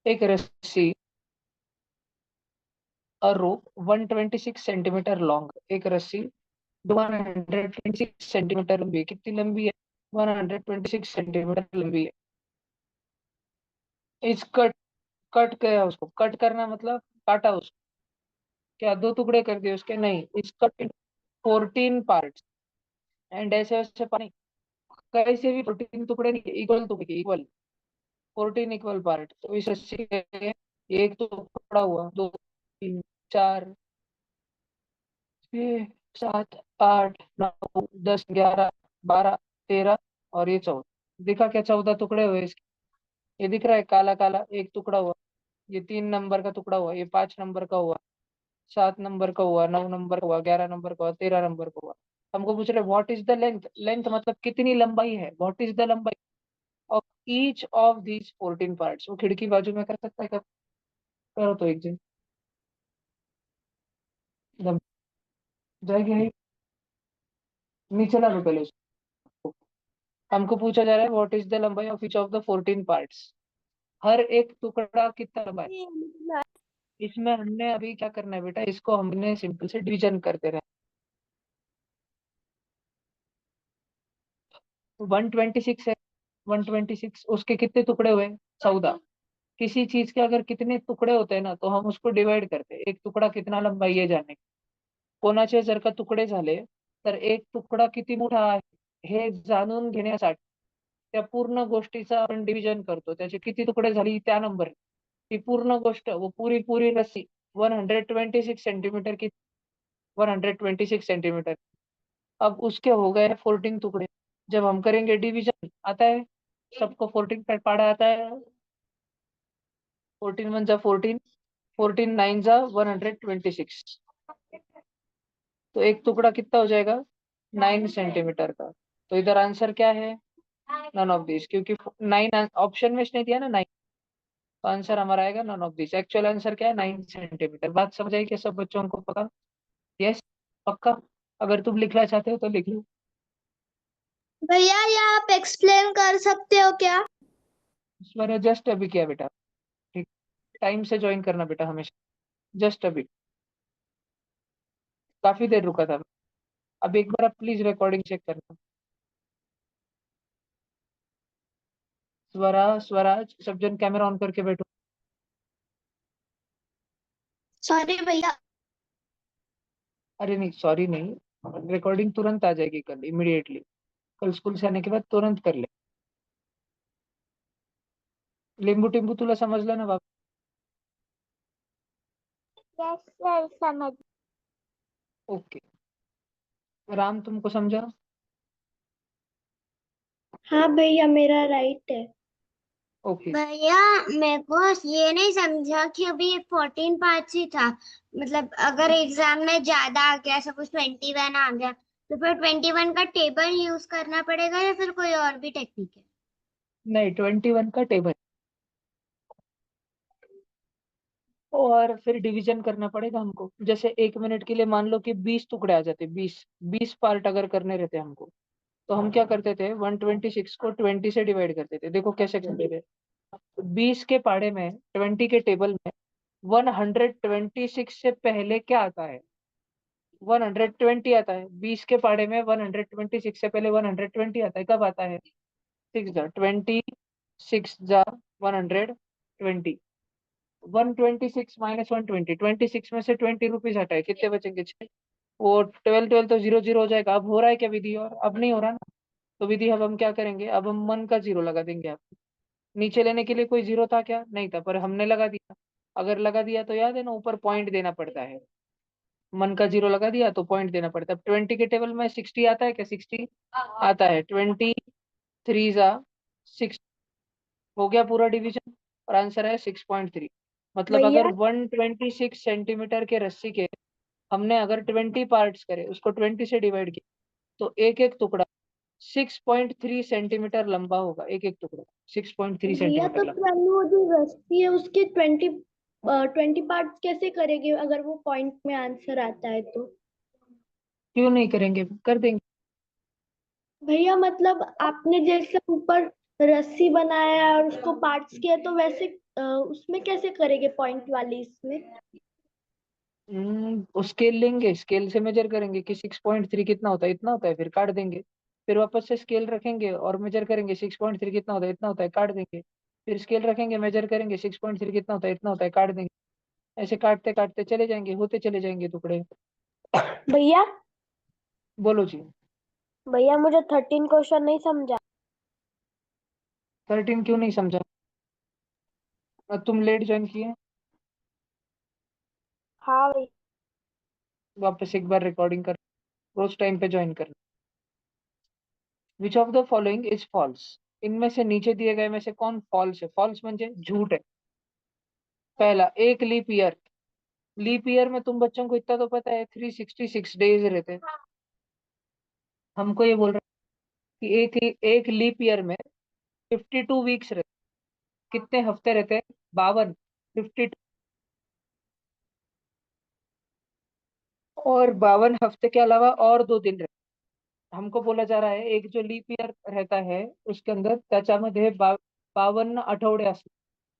एक रस्सी, अ रोप 126 centimetre long, एक रस्सी 126 सेंटीमीटर लंबी है। कितनी लंबी है? 126 सेंटीमीटर लंबी है। इस कट कट किया उसको, कट करना मतलब काटा उसको। क्या दो टुकड़े कर दिए उसके? नहीं, इस कट 14 पार्ट। एंड ऐसे वैसे पानी, कैसे भी 14 टुकड़े नहीं, इक्वल टुकड़े, इक्वल 14 इक्वल पार्ट। तो इस रस्सी के एक तो टुकड़ा हुआ, दो, तीन, चार, छः, सात, आठ, नौ, 10, 11, 12, 13 और ये 14। दिखा क्या? 14 टुकड़े हुए इसके। ये दिख रहा है काला काला, एक टुकड़ा हुआ। ये 3 नंबर का टुकड़ा हुआ, ये 5 नंबर का हुआ, 7 नंबर का हुआ, 9 नंबर का हुआ, 11 नंबर का हुआ, 13 नंबर का हुआ। हमको पूछ रहे what is the length. Length मतलब कितनी लंबाई है, व्हाट इज द लंबाई of each of these 14 parts. वो खिड़की बाजू में कर सकता है क्या? करो तो एक दिन दम जाएगी है। नीचे ला लो पहले उसको। हमको पूछा जा रहा है व्हाट इज द लंबाई of each of the 14 parts. हर एक टुकड़ा कितना लंबा है। इसमें हमने अभी क्या करना है बेटा, इसको हमने सिंपल से डिवीजन करते रहे। 126 है, 126 उसके कितने टुकड़े हुए? 14। किसी चीज के अगर कितने टुकड़े होते हैं ना, तो हम उसको डिवाइड करते हैं। एक टुकड़ा कितना लंबा है ये जानने, कोणाचे जर का तुकडे झाले तर एक तुकडा किती मोठा आहे हे जाणून घेण्यासाठी त्या पूर्ण गोष्टीचा आपण डिव्हिजन करतो। त्याचे किती तुकडे झाली त्या नंबर, ती पूर्ण गोष्ट, वो पूरी पूरी रस्सी 126 सेंटीमीटर की, 126 सेंटीमीटर। अब उसके हो गए 14 टुकड़े। जब हम करेंगे डिवीजन, आता है सबको 14 का पाड़ा आता है। 14 × 1 = 14, 14 × 9 = 126। तो एक टुकड़ा कितना हो जाएगा? 9 सेंटीमीटर का। तो इधर आंसर क्या है? नन ऑफ दिस, क्योंकि 9 ऑप्शन में इसने दिया ना 9। तो आंसर हमारा आएगा none of this. Actual answer क्या है? 9 सेंटीमीटर। बात समझ आई क्या सब बच्चों को? पक्का? यस, पक्का। अगर तुम लिखना चाहते हो तो लिख लो। भैया ये आप एक्सप्लेन कर सकते हो क्या? इस बार जस्ट अभी किया बेटा। ठीक, टाइम से ज्वाइन करना बेटा हमेशा। जस्ट अभी, काफी देर रुका था। अब एक बार आप प्लीज रिकॉर्डिंग चेक करना। स्वरा, स्वराज, सब जन कैमरा ऑन करके बैठो। सॉरी भैया। अरे नहीं, सॉरी नहीं, रिकॉर्डिंग तुरंत आ जाएगी कल, इमिडिएटली। कल स्कूल से आने के बाद तुरंत कर ले। लिंबू टिम्बू तुला समजलं ना बाबा? यस सर समझ। ओके। राम तुमको समझा? हाँ भैया मेरा राइट है। ओके। भैया मेरे को ये नहीं समझा कि अभी 14 पार्ट्स ही था। मतलब अगर एग्जाम में ज्यादा आ गया, सपोज 21 आ गया, तो फिर 21 का टेबल यूज करना पड़ेगा या फिर कोई और भी टेक्निक है? नहीं, 21 का टेबल, और फिर डिवीजन करना पड़ेगा हमको। जैसे 1 मिनट के लिए मान लो कि 20 टुकड़े आ जाते, 20 पार्ट अगर करने रहते हमको, तो हम क्या करते थे? 126 को 20 से डिवाइड करते थे। देखो कैसे करते थे। 20 के पाड़े में, 20 के टेबल में 126 से पहले क्या आता है? 120 आता है। 20 के पाड़े में 126 से पहले 120 आता है। कब आता है? 6 जा 20, 6 जा 120, 126 - 120, 26 में से 20 रुपीज हटाए, कितने बचेंगे? 6। वो 12 12 तो 0 0 हो जाएगा। अब हो रहा है क्या विधि? और अब नहीं हो रहा ना। तो विधि अब हम क्या करेंगे? अब हम मन का जीरो लगा देंगे। आप नीचे लेने के लिए कोई जीरो था क्या? नहीं था, पर हमने लगा दिया। अगर लगा दिया तो याद है ना, ऊपर पॉइंट देना पड़ता है। मन का जीरो लगा दिया तो पॉइंट देना पड़ता है। 20 के टेबल में 60 आता है क्या? 60 आता है। 23 जा 6, हो गया पूरा डिवीजन। और आंसर है 6.3। मतलब अगर भैया 126 सेंटीमीटर के रस्सी के हमने अगर 20 पार्ट्स करे, उसको 20 से डिवाइड किया, तो एक एक टुकड़ा 6.3 सेंटीमीटर लंबा होगा। एक एक टुकड़ा 6.3 भैया सेंटीमीटर तो लंबा। फिर हम वो जो रस्सी है उसके 20 पार्ट्स कैसे करेंगे अगर वो पॉइंट में आंसर आता है तो? क्यों नहीं करेंगे? कर देंगे। भैया मतलब आपने जैसे ऊपर रस्सी बनाया और उसको पार्ट्स किया, तो वैसे उसमें कैसे करेंगे पॉइंट वाली इसमें? स्केल लेंगे, स्केल से मेजर करेंगे कि 6.3 कितना होता है, इतना होता है, फिर काट देंगे। फिर वापस से स्केल रखेंगे और मेजर करेंगे 6.3 कितना होता है, इतना होता है, काट देंगे। फिर स्केल रखेंगे, मेजर करेंगे 6.3 कितना होता है, इतना होता है, काट देंगे। ऐसे काटते काटते चले जाएंगे, होते चले जाएंगे टुकड़े। भैया, बोलो जी। भैया मुझे 13 क्वेश्चन नहीं समझा। 13 क्यों नहीं समझा? तुम लेट ज्वाइन किए? हाँ भैया। वापस एक बार रिकॉर्डिंग कर, रोज टाइम पे ज्वाइन करना। Which of the following is false? इनमें से नीचे दिए गए में से कौन फॉल्स है? फॉल्स म्हणजे झूठ है। पहला, एक लीप ईयर। लीप ईयर में तुम बच्चों को इतना तो पता है 366 डेज रहते हैं। हमको ये बोल रहे हैं कि एक एक लीप ईयर में 52 वीक्स रहते हैं। कितने हफ्ते रहते हैं? 52। 52। और 52 हफ्ते के अलावा और 2 दिन रहते हैं। हमको बोला जा रहा है एक जो लीप ईयर रहता है उसके अंदर त्याच्यामध्ये 52 आठवडे असतात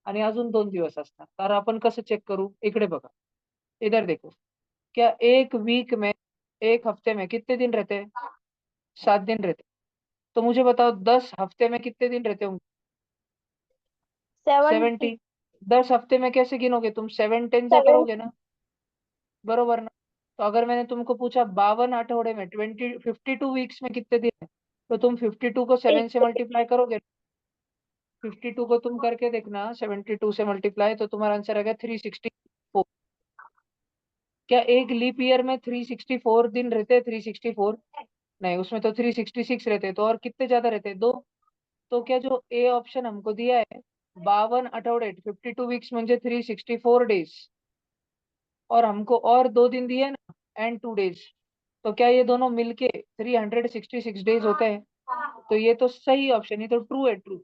आणि अजून 2 दिवस असतात। तर आपण कसं चेक करू? इकडे बघा, इधर देखो। क्या एक वीक में, एक हफ्ते में कितने दिन रहते हैं? 7 दिन रहते हैं। तो मुझे बताओ 10 हफ्ते में कितने दिन रहते होंगे? 70। 70। 10 हफ्ते में कैसे गिनोगे तुम? 7 10 जा 7। करोगे ना, बरोबर ना? तो अगर मैंने तुमको पूछा 52 आठवडे में 52 वीक्स में कितने दिन है, तो तुम 52 को 7 से मल्टीप्लाई करोगे। 52 को तुम करके देखना 72 से मल्टीप्लाई, तो तुम्हारा आंसर आएगा 364। क्या एक लीप ईयर में 364 दिन रहते हैं? 364 नहीं, उसमें तो 366 रहते हैं। तो और कितने ज्यादा रहते हैं? 2। तो क्या जो ए ऑप्शन हमको दिया है 52 आठवडे 52 वीक्स म्हणजे 364 डेज, और हमको और 2 दिन दिए ना, एंड 2 डेज, तो क्या ये दोनों मिलके 366 डेज होते हैं? तो ये तो सही ऑप्शन, ये तो ट्रू है, ट्रू।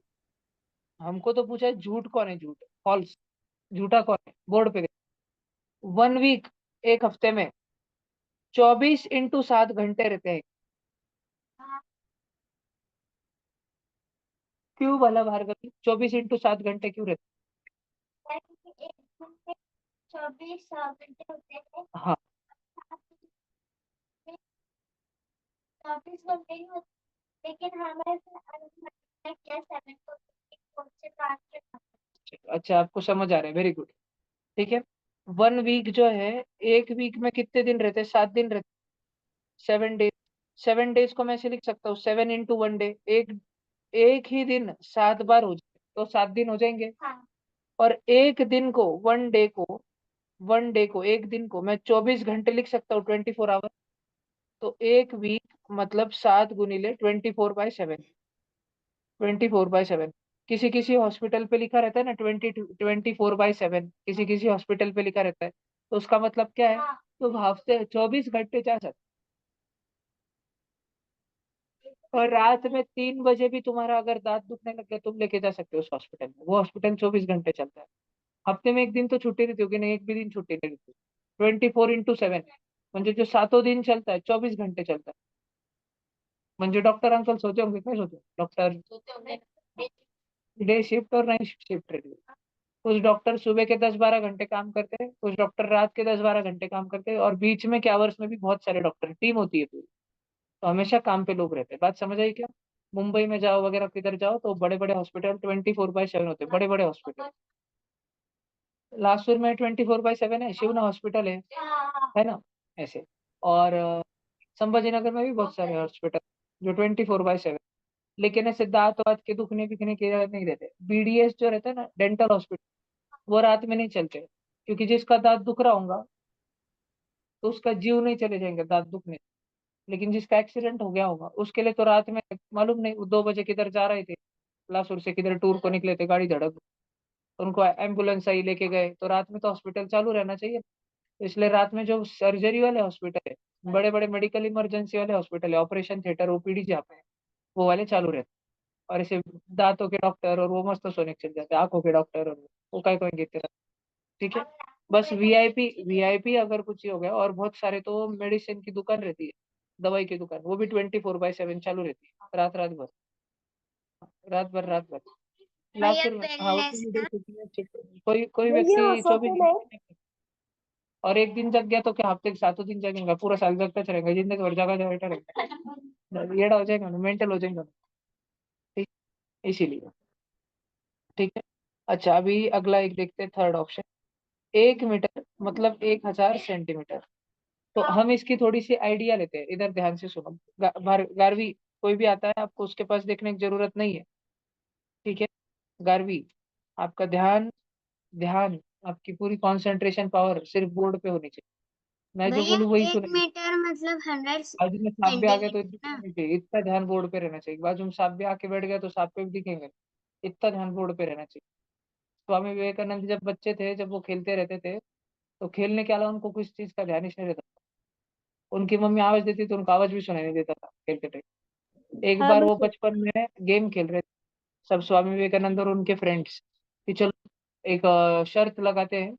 हमको तो पूछा है झूठ कौन है, झूठ, फॉल्स, झूठा कौन है, बोर्ड पे। 1 वीक, एक हफ्ते में 24 × 7 घंटे रहते हैं। क्यों भला भार्गवी, 24 × 7 घंटे क्यों रहते 24 घंटे होते हैं। हैं? हाँ। 24 घंटे ही होते, लेकिन हमें क्या 7 से 5 अच्छा, आपको समझ आ रहा है, वेरी गुड। ठीक है। 1 वीक जो है, एक वीक में कितने दिन रहते हैं? 7 दिन रहते हैं, 7 डेज। 7 डेज को मैं ऐसे लिख सकता हूँ 7 × 1 डे। एक एक ही दिन 7 बार हो जाए तो 7 दिन हो जाएंगे। हाँ। और एक दिन को, वन डे को एक दिन को मैं 24 घंटे लिख सकता हूँ, 24 आवर। तो एक वीक मतलब 7 × 24/7। 24/7। किसी किसी हॉस्पिटल पे लिखा रहता है ना 24/7, किसी किसी हॉस्पिटल पे लिखा रहता है। तो उसका मतलब क्या है? हाँ। तो हफ्ते 24 घंटे जा सकते। और रात में 3 बजे भी तुम्हारा अगर दांत दुखने लग गया, तुम लेके जा सकते हो उस हॉस्पिटल में। वो हॉस्पिटल 24 घंटे चलता है। हफ्ते में एक दिन तो छुट्टी रहती होगी, नहीं एक भी दिन छुट्टी नहीं रहती। 24/7 म्हणजे जो 7 दिन चलता है, 24 घंटे चलता है। म्हणजे डॉक्टर अंकल सोचे होंगे, क्या सोचे डॉक्टर? डे शिफ्ट और नाइट शिफ्ट रहती है। कुछ डॉक्टर सुबह के 10 12 घंटे काम करते हैं, कुछ डॉक्टर रात के 10 12 घंटे काम करते हैं, और बीच में के आवर्स में भी बहुत सारे डॉक्टर, टीम होती है पूरी। तो हमेशा काम पे लोग रहते हैं। बात समझ आई क्या? मुंबई में जाओ वगैरह, किधर जाओ, तो बड़े बड़े हॉस्पिटल 24/7 होते हैं, बड़े बड़े हॉस्पिटल। लासुर में 24/7 है, शिवना हॉस्पिटल है ना, ऐसे। और संभाजीनगर में भी बहुत सारे हॉस्पिटल जो 24/7। लेकिन ऐसे दांत वात के दुखने बिखने के नहीं रहते। बीडीएस जो रहता है ना, डेंटल हॉस्पिटल, वो रात में नहीं चलते। क्योंकि जिसका दांत दुख रहा होगा तो उसका जीव नहीं चले जाएंगे दांत दुखने। लेकिन जिसका एक्सीडेंट हो गया होगा उसके लिए तो रात में, मालूम नहीं वो 2 बजे किधर जा रहे थे, लासुर से किधर टूर को निकले थे, गाड़ी धड़क, तो उनको एम्बुलेंस आई, लेके गए, तो रात में तो हॉस्पिटल चालू रहना चाहिए। तो इसलिए रात में जो सर्जरी वाले हॉस्पिटल है, बड़े बड़े मेडिकल इमरजेंसी वाले हॉस्पिटल है, ऑपरेशन थिएटर, ओपीडी जहाँ पे है, वो वाले चालू रहते हैं। और ऐसे दांतों के डॉक्टर और वो मस्त सोने के चल जाते हैं, आंखों के डॉक्टर और वो काय कोई कहते रहते हैं। ठीक है। बस वीआईपी, वीआईपी अगर कुछ ही हो गया, और बहुत सारे तो मेडिसिन की दुकान रहती है, दवाई की दुकान, वो भी 24/7 चालू रहती है, रात रात भर, रात भर रात भर। लास्ट भैया ईयर में, हाँ उसमें वेलनेस वीडियो ना। शूटिंग check करो। कोई भैया व्यक्ति 24 सोते नहीं। घंटे और एक दिन जग गया तो क्या हफ्ते के 7 दिन जगेगा, पूरा साल जगता रहेगा, जिंदगी भर जगा बैठा रहेगा, येड़ा हो जाएगा ना, मेंटल हो जाएगा। ठीक, इसीलिए। ठीक है। अच्छा, अभी अगला एक देखते हैं, थर्ड ऑप्शन। 1 मीटर मतलब 1000 सेंटीमीटर। तो हम इसकी थोड़ी सी आइडिया लेते हैं, इधर ध्यान से सुनो। गारवी, कोई भी आता है आपको उसके पास देखने की जरूरत नहीं है। ठीक है। गारवी, आपका ध्यान, ध्यान, आपकी पूरी कंसंट्रेशन पावर सिर्फ बोर्ड पे होनी चाहिए। मैं जो भैया बोलूँ वही 1 मीटर मतलब 100 बाजू में सांप भी आ गया तो सेंटीमीटर इतना ना। नहीं चाहिए, इतना ध्यान बोर्ड पे रहना चाहिए। बाजू में सांप भी आके बैठ गया तो सांप पे भी दिखेंगे, इतना ध्यान बोर्ड पे रहना चाहिए। स्वामी विवेकानंद जब बच्चे थे, जब वो खेलते रहते थे, तो खेलने के अलावा उनको कुछ चीज का ध्यान ही नहीं रहता। उनकी मम्मी आवाज देती तो उनको आवाज भी सुनाई नहीं देता था खेलते टाइम। एक हाँ बार मैं वो बचपन में गेम खेल रहे थे, सब स्वामी विवेकानंद और उनके फ्रेंड्स, कि चलो एक शर्त लगाते हैं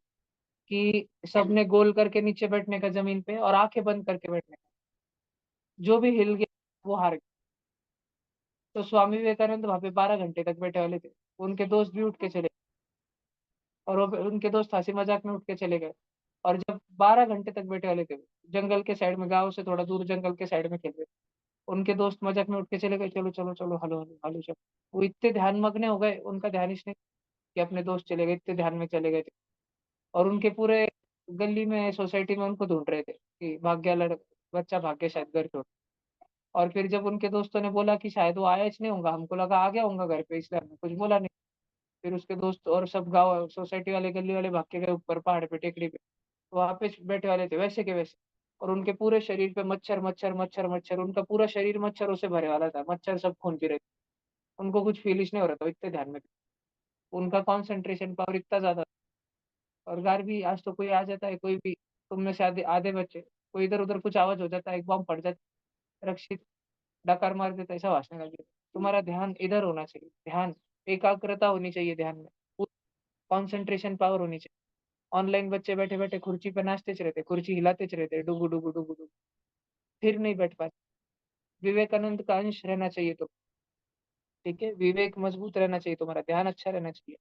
कि सबने गोल करके नीचे बैठने का जमीन पे, और आंखें बंद करके बैठने का। जो भी हिल गया वो हार गया। तो स्वामी विवेकानंद वहां पे 12 घंटे तक बैठे वाले थे। उनके दोस्त भी उठ के चले, और उनके दोस्त हंसी मजाक में उठ के चले गए। और जब 12 घंटे तक बैठे वाले थे, जंगल के साइड में, गांव से थोड़ा दूर जंगल के साइड में खेल रहे थे, उनके दोस्त मजाक में उठ के चले गए, चलो चलो चलो, हलो हलो हलो चलो। वो इतने ध्यान मग्न हो गए, उनका ध्यान इसने कि अपने दोस्त चले गए, इतने ध्यान में चले गए थे। और उनके पूरे गली में, सोसाइटी में उनको ढूंढ रहे थे कि भाग गया बच्चा भाग गया शायद घर छोड़। और फिर जब उनके दोस्तों ने बोला कि शायद वो आया ही नहीं होगा, हमको लगा आ गया होगा घर पे, इसलिए हमने कुछ बोला नहीं। फिर उसके दोस्त और सब गाँव सोसाइटी वाले गली वाले भाग के गए ऊपर पहाड़ पे, टेकड़ी पे। वहां पे बैठे वाले थे वैसे के वैसे। और उनके पूरे शरीर पे मच्छर मच्छर मच्छर मच्छर, उनका पूरा शरीर मच्छरों से भरे वाला था, मच्छर सब खून पी रहे थे। उनको कुछ फील ही नहीं हो रहा था, वो इतने ध्यान में थे। उनका कंसंट्रेशन पावर इतना ज्यादा था। और घर भी, आज तो कोई आ जाता है, कोई भी तुम में से आधे आधे बच्चे, कोई इधर उधर कुछ आवाज हो जाता है, एक बम फट जाता है, रक्षित डकार मार देता है, ऐसा हंसने लग जाता है। तुम्हारा ध्यान इधर होना चाहिए, ध्यान, एकाग्रता होनी चाहिए ध्यान में, कंसंट्रेशन पावर होनी चाहिए। ऑनलाइन बच्चे बैठे बैठे कुर्सी पे नाचते रहते, कुर्सी हिलाते रहते, डुगु डुगु डुगु डुगु, फिर नहीं बैठ पाते। विवेकानंद का अंश रहना चाहिए तो, ठीक है, विवेक मजबूत रहना चाहिए, तुम्हारा ध्यान अच्छा रहना चाहिए।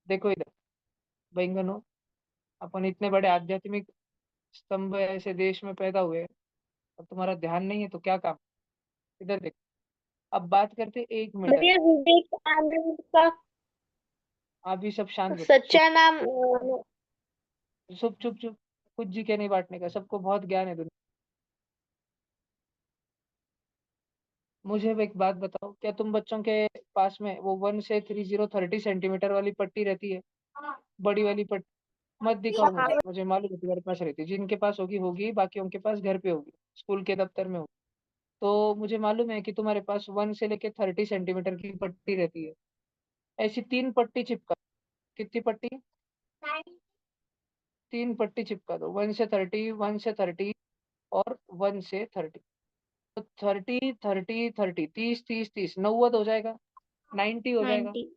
देखो इधर बैंगनो, अपन इतने बड़े आध्यात्मिक स्तंभ ऐसे देश में पैदा हुए, और तुम्हारा ध्यान नहीं है तो क्या काम। इधर देखो। अब बात करते 1 मीटर। भैया विवेकानंद का आप भी सब शांत बैठो, सच्चा नाम चुप चुप चुप। कुछ जी के नहीं बांटने का, सबको बहुत ज्ञान है दुनिया। मुझे अब एक बात बताओ, क्या तुम बच्चों के पास में वो 1 से 30 30 सेंटीमीटर वाली पट्टी रहती है, बड़ी वाली पट्टी? मत दिखाओ हाँ मुझे मालूम है तुम्हारे पास रहती है, जिनके पास होगी होगी, बाकियों के पास घर पे होगी, स्कूल के दफ्तर में होगी। तो मुझे मालूम है कि तुम्हारे पास 1 से लेके 30 सेंटीमीटर की पट्टी रहती है। ऐसी 3 पट्टी चिपका। कितनी पट्टी? 3 पट्टी चिपका दो, 1 से 30, 1 से 30, और 1 से 30। तो 30 30 30, 30 30 30, 90 हो जाएगा, 90 हो जाएगा। 90।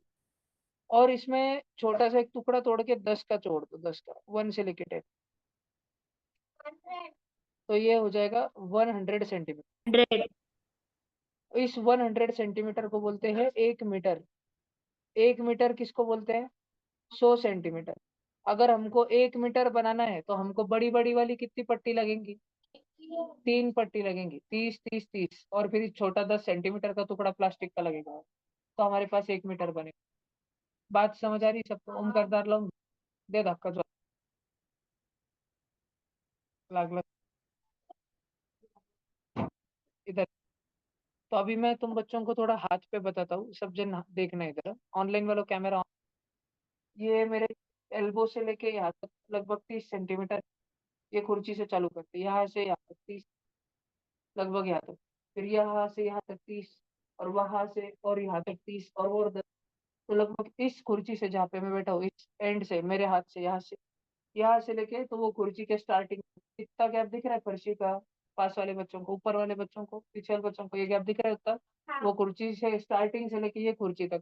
और इसमें छोटा सा एक टुकड़ा तोड़ के 10 का जोड़ दो, 10 का, 1 से लेके 10, तो ये हो जाएगा 100 सेंटीमीटर। 100। इस 100 सेंटीमीटर को बोलते हैं 1 मीटर। 1 मीटर किसको बोलते हैं? 100 सेंटीमीटर। अगर हमको 1 मीटर बनाना है तो हमको बड़ी बड़ी वाली कितनी पट्टी लगेंगी? 3 पट्टी लगेंगी, 30 30 30, और फिर छोटा 10 सेंटीमीटर का टुकड़ा प्लास्टिक का लगेगा, तो हमारे पास 1 मीटर बनेगा। बात समझ आ रही सबको? ओम करदार लाऊं? दे धक्का जो लाग इधर। तो अभी मैं तुम बच्चों को थोड़ा हाथ पे बताता हूँ, सब जन देखना इधर, ऑनलाइन वालों कैमरा। ये मेरे एल्बो से लेके यहाँ तक लगभग 30 सेंटीमीटर। ये कुर्सी से चालू करते, यहाँ से यहाँ तक 30, लगभग यहाँ तक। फिर यहाँ से यहाँ तक 30, और वहां से और यहाँ तक 30, और 10। तो लगभग इस कुर्सी से जहाँ पे मैं बैठा हूँ, इस एंड से, मेरे हाथ से यहाँ से लेके, तो वो कुर्सी के स्टार्टिंग, इतना गैप दिख रहा है फर्शी का? पास वाले बच्चों को, ऊपर वाले बच्चों को, पीछे वाले बच्चों को, ये गैप दिख रहा है उतना? वो कुर्सी से स्टार्टिंग से लेके ये कुर्सी तक,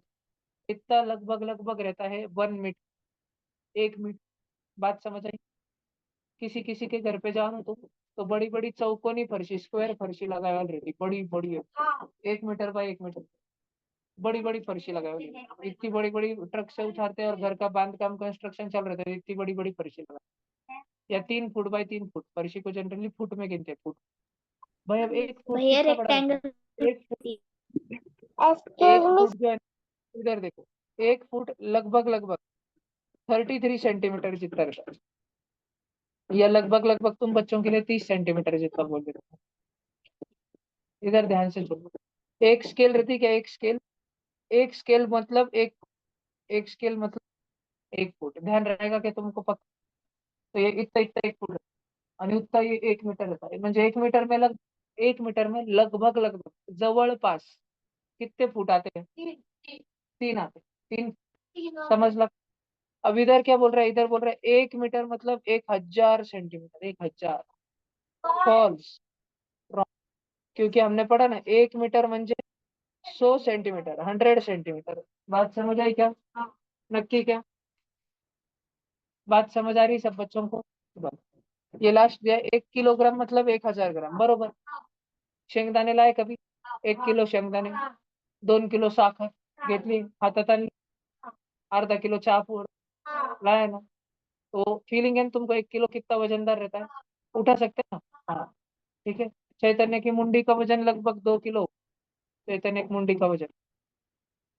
इतना लगभग लगभग रहता है 1 मीटर, 1 मीटर। बात समझ आई? किसी किसी के घर पे जाओ ना, तो बड़ी बड़ी चौकोनी फर्शी, स्क्वायर फर्शी लगाया रहती, बड़ी बड़ी है, 1 मीटर बाय 1 मीटर। बड़ी बड़ी फर्शी लगाई हुई है। इतनी बड़ी बड़ी ट्रक से उठाते हैं और घर का बांध काम कंस्ट्रक्शन चल रहा था, इतनी बड़ी बड़ी फर्शी लगा, या 3 फुट बाय 3 फुट, फर्शी को जनरली फुट में गिनते हैं, फुट। भाई अब 1 फुट भैया कितना बड़ा रहता रेक्टेंगल। है? एक फुट, एक्सक्यूज एक मी। फुट जो है, इधर देखो, 1 फुट लगभग लगभग 33 सेंटीमीटर जितना रहता है, या लगभग लगभग तुम बच्चों के लिए 30 सेंटीमीटर जितना बोल देते हो। इधर ध्यान से सुनो, एक स्केल रहती क्या, एक स्केल, एक स्केल मतलब एक स्केल मतलब 1 फुट, ध्यान रहेगा कि तुमको पक्का। तो ये इतना इतना 1 फुट है, आणि उतना ये 1 मीटर रहता है, म्हणजे 1 मीटर में लगभग लगभग जवळपास कितने फुट आते हैं? 3 आते हैं, 3, समझ लो। अब इधर क्या बोल रहा है, इधर बोल रहा है 1 मीटर मतलब 1000 सेंटीमीटर, 1000। फॉल्स, क्योंकि हमने पढ़ा ना 1 मीटर म्हणजे 100 सेंटीमीटर, 100 सेंटीमीटर। बात समझ आई क्या? नक्की क्या बात समझ आ रही सब बच्चों को? बस। ये लास्ट दिया 1 किलोग्राम मतलब 1000 ग्राम, बरोबर। शेंगदाणे लाय कभी? 1 किलो शेंगदाणे, 2 किलो साखर घेतली हातात आणली, अर्धा किलो चहापूड लाया ना, तो फीलिंग है ना तुमको 1 किलो कितना वजनदार रहता है? उठा सकते हैं ना? हाँ, ठीक है। चैतन्य की मुंडी का वजन लगभग 2 किलो, चैतन्य की मुंडी का वजन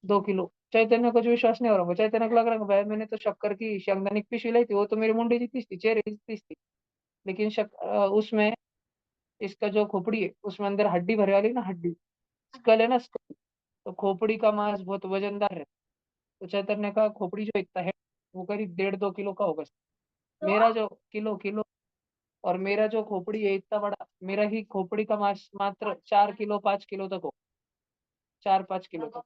2 किलो। चैतन्य को जो विश्वास नहीं हो रहा होगा, चैतन्य को लग रहा है भाई मैंने तो शक्कर की शेंगदाणे की पिशवी लाई थी, वो तो मेरी मुंडी जितनी थी, चेहरे जितनी थी, लेकिन उसमें इसका जो खोपड़ी है उसमें अंदर हड्डी भरे वाली ना, हड्डी, स्कल है ना, स्कल, तो खोपड़ी का मांस बहुत वजनदार है। तो चैतन्य का खोपड़ी जो इतना है वो करीब 1.5-2 किलो का होगा। मेरा जो किलो किलो और मेरा जो खोपड़ी है इतना बड़ा, मेरा ही खोपड़ी का मांस मात्र 4 किलो 5 किलो तक हो, 4-5 किलो तक।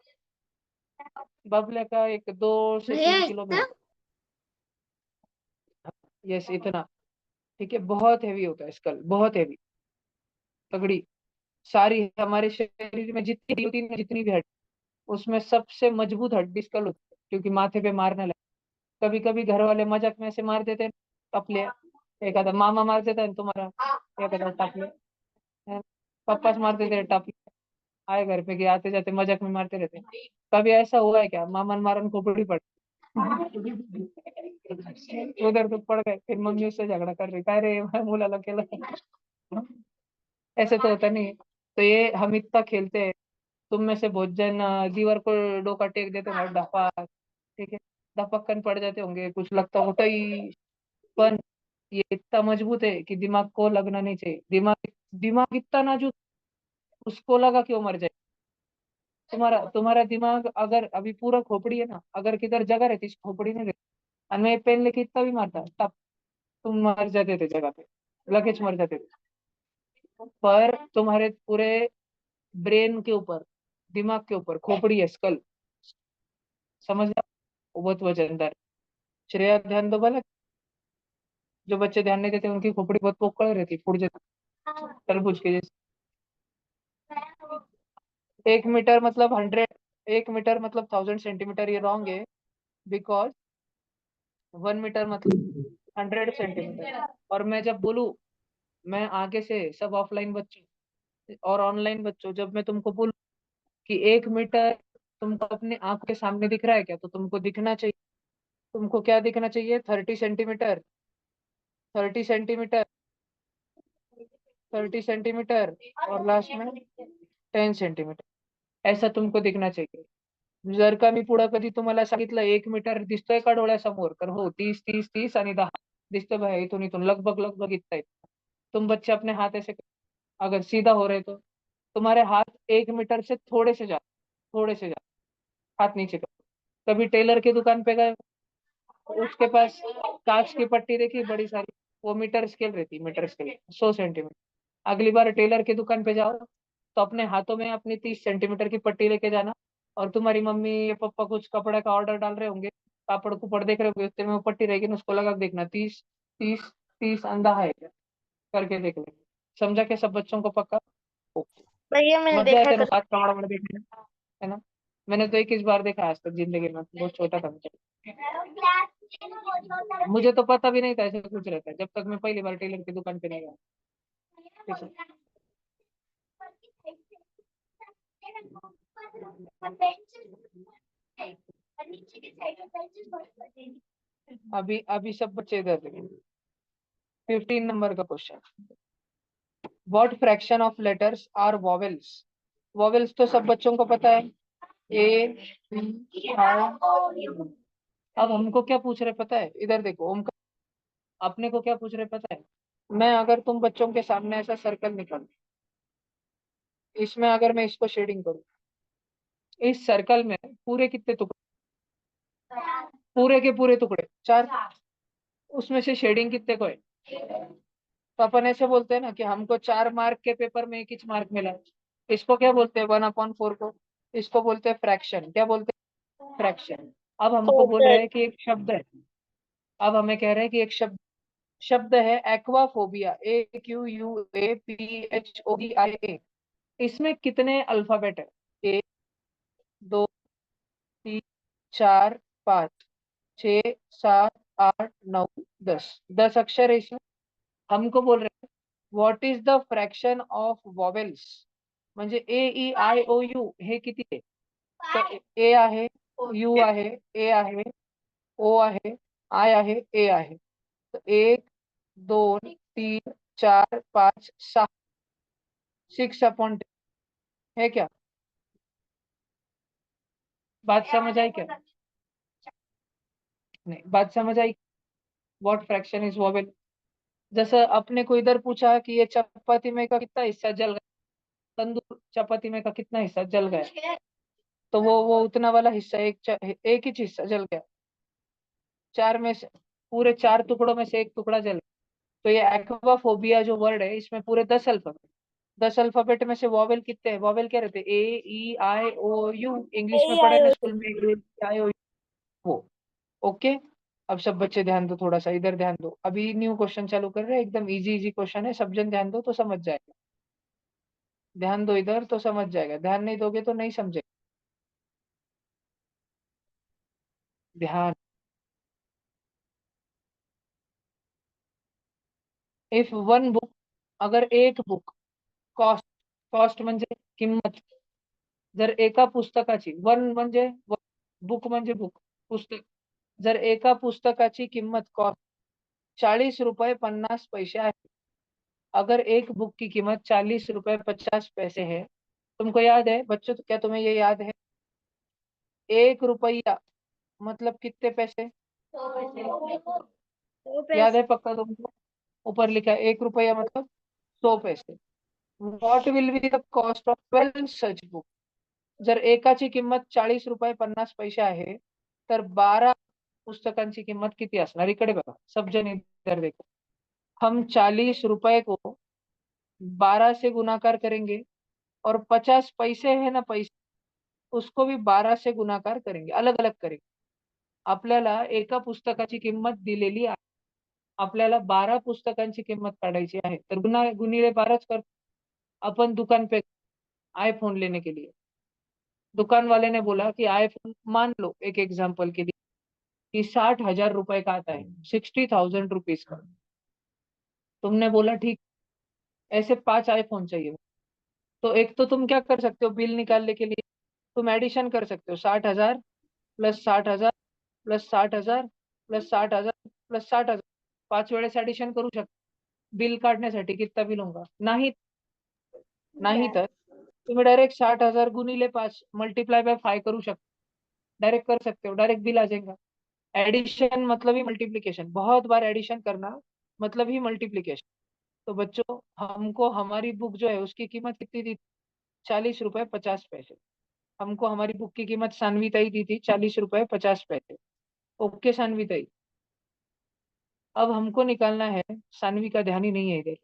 बबले का 2 से 3 किलो में इतना। होगा। यस, इतना। ठीक है, बहुत हैवी होता है स्कल, बहुत हैवी, तगड़ी। सारी हमारे शरीर में जितनी होती है ना, जितनी भी हड्डी, उसमें सबसे मजबूत हड्डी स्कल होती है, क्योंकि माथे पे मारने लगे। कभी कभी घर वाले मजाक में से मार देते हैं, टपले, एक आधा मामा मार देता है तुम्हारा, एक आधा टपले, पापा से मार देते हैं टपले, आए घर पे कि आते जाते मजाक में मारते रहते हैं। कभी ऐसा हुआ है क्या मामन मारन खोपड़ी पड़ उधर तो पड़ गए, फिर मम्मी उससे झगड़ा कर रही, कह रहे मैं मुला केलं, ऐसे तो होता नहीं है। तो ये हम इतना खेलते हैं, तुम में से बहुत जन दीवार को डोका टेक देते हो धपा, ठीक है, धपक्कन पड़ जाते होंगे, कुछ लगता होता ही। पर ये इतना मजबूत है कि दिमाग को लगना नहीं चाहिए, दिमाग दिमाग इतना नाजुक, उसको लगा कि वो मर जाए। तुम्हारा तुम्हारा दिमाग अगर अभी पूरा खोपड़ी है ना, अगर किधर जगह रहती इस खोपड़ी में रहती, और मैं पेन लेके इतना भी मारता तब तुम मर जाते थे जगह पे, लगेज मर जाते थे। पर तुम्हारे पूरे ब्रेन के ऊपर, दिमाग के ऊपर खोपड़ी है, स्कल, समझ रहे हो? वो बहुत वजनदार है। श्रेया ध्यान दो भला, जो बच्चे ध्यान नहीं देते उनकी खोपड़ी बहुत पोकड़ रहती है, फूट जाती, तरबूज के जैसे। 1 मीटर मतलब 100, 1 मीटर मतलब 1000 सेंटीमीटर, ये रॉन्ग है। बिकॉज 1 मीटर मतलब 100 सेंटीमीटर। और मैं जब बोलूँ, मैं आगे से सब ऑफलाइन बच्चों और ऑनलाइन बच्चों, जब मैं तुमको बोलूँ कि 1 मीटर तुमको अपने आंख के सामने दिख रहा है क्या, तो तुमको दिखना चाहिए, तुमको क्या दिखना चाहिए? 30 सेंटीमीटर, 30 सेंटीमीटर, 30 सेंटीमीटर, और लास्ट में 10 सेंटीमीटर, ऐसा तुमको दिखना चाहिए। जर का मी पुढं कधी तुम्हाला सांगितलं 1 मीटर दिसतोय का डोळ्यासमोर, तर हो, 30 30 30 आणि 10 दिसतोय भाई, इथून इथून लगभग लगभग इतना ही। तुम बच्चे अपने हाथ ऐसे, अगर सीधा हो रहे तो तुम्हारे हाथ 1 मीटर से थोड़े से ज्यादा, थोड़े से ज्यादा हाथ नीचे करो। कभी टेलर की दुकान पे गए, उसके पास कांच की पट्टी देखी बड़ी सारी, वो मीटर स्केल रहती, मीटर स्केल 100 सेंटीमीटर। अगली बार टेलर की दुकान पे जाओ तो अपने हाथों में अपनी 30 सेंटीमीटर की पट्टी लेके जाना, और तुम्हारी मम्मी या पापा कुछ कपड़े का ऑर्डर डाल रहे होंगे, कापड़ कुपड़ देख रहे होंगे, उतने में वो पट्टी रहेगी ना, उसको लगा के देखना, 30 30 30 अंधा है क्या, करके देख लेंगे। समझा क्या सब बच्चों को पक्का? ओके। भैया मैंने मजा देखा आते ना कर। सात कपड़ा बड़ा देखने में, है ना? मैंने तो 21 बार देखा आज तक जिंदगी में, बहुत छोटा था मुझे, मुझे तो पता भी नहीं था ऐसा कुछ रहता है, जब तक मैं पहली बार टेलर की दुकान पे नहीं गया। ठीक है। अभी अभी सब बच्चे इधर देखो, 15 नंबर का question. What fraction of letters are vowels? Vowels तो सब बच्चों को पता है, ए बी आई। अब हमको क्या पूछ रहे पता है, इधर देखो ओम, अपने को क्या पूछ रहे पता है? मैं अगर तुम बच्चों के सामने ऐसा सर्कल निकालूं, इसमें अगर मैं इसको शेडिंग करूं, इस सर्कल में पूरे कितने टुकड़े? पूरे के पूरे टुकड़े 4। उसमें से शेडिंग कितने को है? तो अपन ऐसे बोलते हैं ना कि हमको 4 मार्क के पेपर में 1 मार्क मिला। इसको क्या बोलते हैं? 1/4 को। इसको बोलते हैं फ्रैक्शन। क्या बोलते हैं? फ्रैक्शन। अब हमको बोल रहे टोटल। हैं कि एक शब्द है, अब हमें कह रहे हैं कि एक शब्द शब्द है एक्वाफोबिया, AQUAPHOBIA। इसमें कितने अल्फाबेट है? 1 2 3 4 5 6 7 8 9 10। 10 अक्षर है इसमें। हमको बोल रहे हैं what is the fraction of vowels, म्हणजे AEIOU हे किती आहे? तर ए आहे, यू आहे, ए आहे, ओ आहे, आय आहे, ए आहे। तो 1 2 3 4 5 6, 6/10 है क्या? बात समझ आई क्या? नहीं, बात समझ आई। What fraction is vowel? जैसे अपने को इधर पूछा कि ये चपाती में का कितना हिस्सा जल गया, तंदूर चपाती में का कितना हिस्सा जल गया, तो वो उतना वाला हिस्सा एक ही हिस्सा जल गया। 4 में से, पूरे 4 टुकड़ों में से एक टुकड़ा जल गया। तो ये एक्वाफोबिया जो वर्ड है, इसमें पूरे 10 अल्फाबेट, 10 अल्फाबेट में से वॉवेल कितने हैं? वॉवेल क्या रहते हैं? AEIOU। इंग्लिश में पढ़े ना AIOU। स्कूल में, AEIOU। वो ओके। अब सब बच्चे ध्यान दो, थोड़ा सा इधर ध्यान दो। अभी न्यू क्वेश्चन चालू कर रहे हैं, एकदम इजी इजी क्वेश्चन है, सब जन ध्यान दो तो समझ जाएगा। ध्यान दो इधर तो समझ जाएगा, ध्यान नहीं दोगे तो नहीं समझेगा। ध्यान। इफ वन बुक, अगर एक बुक, कॉस्ट, कॉस्ट म्हणजे किंमत, जर एका पुस्तकाची, वन म्हणजे बुक म्हणजे बुक, पुस्तक, जर एका पुस्तकाची किंमत कॉस्ट 40 रुपये 50 पैसे आहे, अगर एक बुक की कीमत 40 रुपये 50 पैसे है, तुमको याद है बच्चों, तो क्या तुम्हें ये याद है 1 रुपया मतलब कितने पैसे? वो याद है पैसे। पक्का तुमको? ऊपर लिखा है 1 रुपया मतलब 100 पैसे। What will be the cost of 12 such book? जर एकाची किंमत 40 रुपये 50 पैसे आहे, तर 12 पुस्तकांची किंमत किती असणार? इकडे बघा, सब जण इधर देखो। हम 40 रुपए को 12 से गुणाकार करेंगे, और 50 पैसे है ना पैसे, उसको भी 12 से गुणाकार करेंगे, अलग अलग करेंगे। आपल्याला एका पुस्तकाची किंमत दिलेली आहे, आपल्याला 12 पुस्तकांची किंमत काढायची आहे, तर गुणिले 12च कर। अपन दुकान पे आईफोन लेने के लिए, दुकान वाले ने बोला कि आईफोन, मान लो एक एग्जांपल के लिए कि 60,000 रुपए का आता है, 60,000 रुपीज का। तुमने बोला ठीक, ऐसे 5 आईफोन चाहिए। तो एक तो तुम क्या कर सकते हो, बिल निकालने के लिए तुम एडिशन कर सकते हो, 60,000 प्लस 60,000 प्लस 60,000 प्लस 60,000 प्लस 60,000, 5 वेळेस ऍडिशन करू शकता बिल काढण्यासाठी, कितना बिल होगा? नाही तर तुम्ही डायरेक्ट 60,000 गुणिले 5 मल्टीप्लाई बाय 5 करू शकता, डायरेक्ट कर सकते हो, डायरेक्ट बिल आ जाएगा। एडिशन मतलब ही मल्टीप्लीकेशन, बहुत बार एडिशन करना मतलब ही मल्टीप्लीकेशन। तो बच्चों, हमको हमारी बुक जो है उसकी कीमत कितनी थी? 40 रुपये 50 पैसे। हमको हमारी बुक की कीमत सानवी ताई दी थी 40 रुपये 50 पैसे। ओके सानवी ताई, अब हमको निकालना है, सानवी का ध्यान ही नहीं है इधर।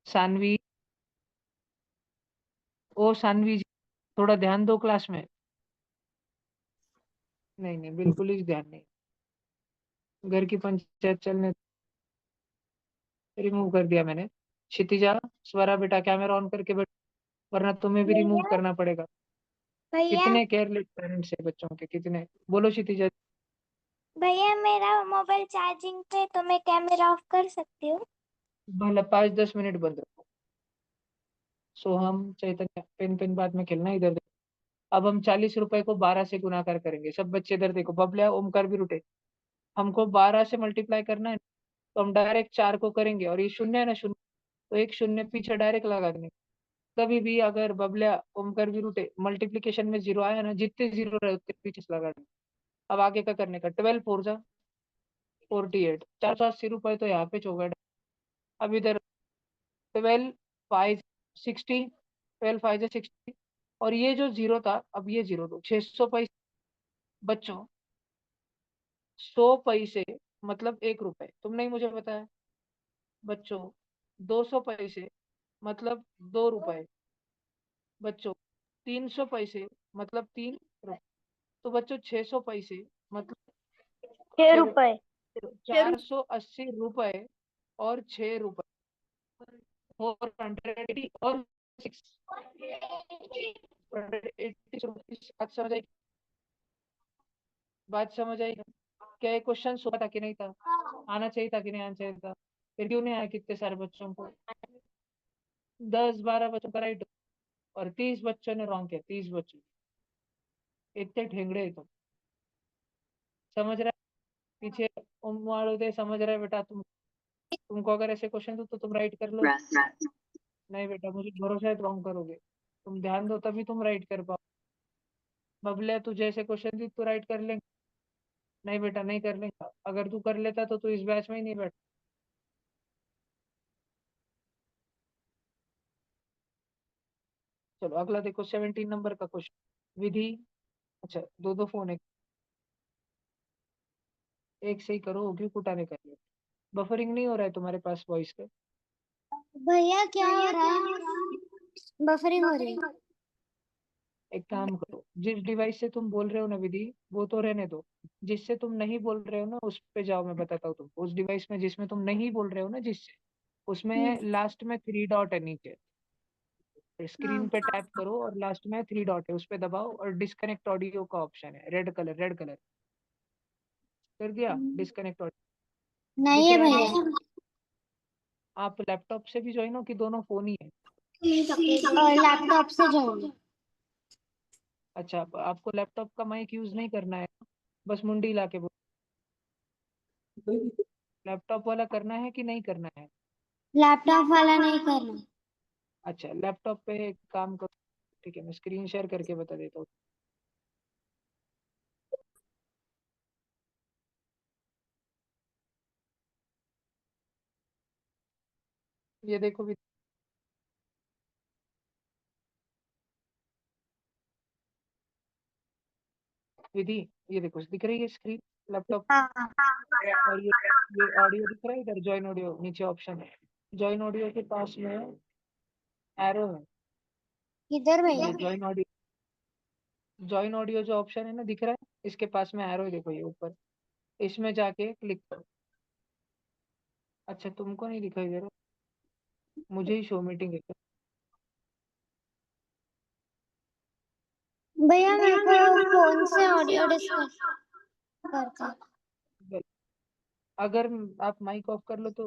सानवी, ओ सानवी जी, थोड़ा ध्यान दो क्लास में। नहीं नहीं, बिल्कुल ही ध्यान नहीं। घर की पंचायत चलने, रिमूव कर दिया मैंने। क्षितिजा, स्वरा बेटा कैमरा ऑन करके बैठ, वरना तुम्हें भी रिमूव भैया, करना पड़ेगा। भैया, कितने केयरलेस पेरेंट्स है बच्चों के, कितने? बोलो क्षितिजा। भैया मेरा मोबाइल चार्जिंग पे, तो मैं कैमरा ऑफ कर सकती हूँ? भला 5-10 मिनट बंद रखो। सोहम, चैतन्य, पेन बाद में खेलना, इधर देखो। अब हम 40 रुपए को 12 से गुणाकार करेंगे। सब बच्चे इधर देखो, बबलिया, ओमकार भी रुटे। हमको 12 से मल्टीप्लाई करना है, तो हम डायरेक्ट 4 को करेंगे, और ये शून्य है ना, शून्य, तो एक शून्य पीछे डायरेक्ट लगा देंगे। कभी भी अगर बबलिया, ओमकार भी रुटे, मल्टीप्लीकेशन में जीरो आया ना, जितने जीरो रहे उतने पीछे से लगा देंगे। अब आगे का करने का, 12 4 जा 48, 480 रुपए तो यहाँ पे चौगड़। अब इधर 12 5 60, 12 5 जा 60, और ये जो जीरो था, अब ये जीरो दो, 600 पैसे। बच्चों, 100 पैसे मतलब 1 रुपए, तुमने ही मुझे बताया। बच्चों, 200 पैसे मतलब 2 रुपए। बच्चों, 300 पैसे मतलब 3 रुपए। तो बच्चों, 600 पैसे मतलब 6 6 रुपए। 480 रुपए और 6 रुपए, 480 और 680 बात समझ आई? बात समझ आई? क्या ये क्वेश्चन हुआ था कि नहीं था? आना चाहिए था कि नहीं आना चाहिए था? फिर क्यों नहीं आया कितने सारे बच्चों को? 10-12 बच्चों का राइट, और 30 बच्चों ने रॉन्ग किया। 30 बच्चों, इतने ठेंगड़े तो। समझ रहा है? पीछे वालों दे, समझ रहे बेटा? तुमको अगर ऐसे क्वेश्चन तो तुम राइट कर लो। नहीं बेटा, मुझे भरोसा है रॉन्ग करोगे। तुम ध्यान दो, तभी तुम राइट कर पाओ। बबले, तू जैसे क्वेश्चन दी, तू राइट कर लेंगे? नहीं बेटा, नहीं कर लेंगे। अगर तू कर लेता तो तू इस बैच में ही नहीं बैठ। चलो अगला देखो, 17 नंबर का क्वेश्चन, विधि। अच्छा, दो दो फोन है, एक से ही करो, होगी कुटाने कर लियो। बफरिंग नहीं हो रहा है तुम्हारे पास वॉइस पे? भैया क्या हो रहा है? बफरिंग हो रही है। एक काम करो, जिस डिवाइस से तुम बोल रहे हो ना विधि, वो तो रहने दो। जिससे तुम नहीं बोल रहे हो ना, उस पे जाओ, मैं बताता हूँ तुमको। उस डिवाइस में जिसमें तुम नहीं बोल रहे हो ना, जिससे, उसमें लास्ट में 3 डॉट है नीचे। स्क्रीन पे टैप करो और लास्ट में 3 डॉट है, उस पे दबाओ, और डिस्कनेक्ट ऑडियो का ऑप्शन है, रेड कलर, रेड कलर कर दिया। डिस्कनेक्ट ऑडियो नहीं दिख है रहा है ना? भैया। आप लैपटॉप से भी ज्वाइन हो कि दोनों फोन ही है? लैपटॉप से जाऊंगी। अच्छा, आपको लैपटॉप का माइक यूज नहीं करना है, बस मुंडी ला के बोल। लैपटॉप वाला करना है कि नहीं करना है? लैपटॉप वाला नहीं करना। अच्छा, लैपटॉप पे एक काम करो, ठीक है, मैं स्क्रीन शेयर करके बता देता हूँ। ये देखो विधि, ये देखो, दिख रही है स्क्रीन लैपटॉप? हाँ। और ये ऑडियो दिख रहा है इधर, जॉइन ऑडियो, नीचे ऑप्शन है। जॉइन ऑडियो के पास में एरो है। किधर भैया? ये जॉइन ऑडियो जो ऑप्शन है ना, दिख रहा है? इसके पास में एरो है, देखो ये ऊपर, इसमें जाके क्लिक करो। अच्छा, तुमको नहीं दिखाई दे रहा? मुझे ही शो मीटिंग है क्या? भैया मेरे को फोन से ऑडियो डिस्कस करते। अगर आप माइक ऑफ कर लो तो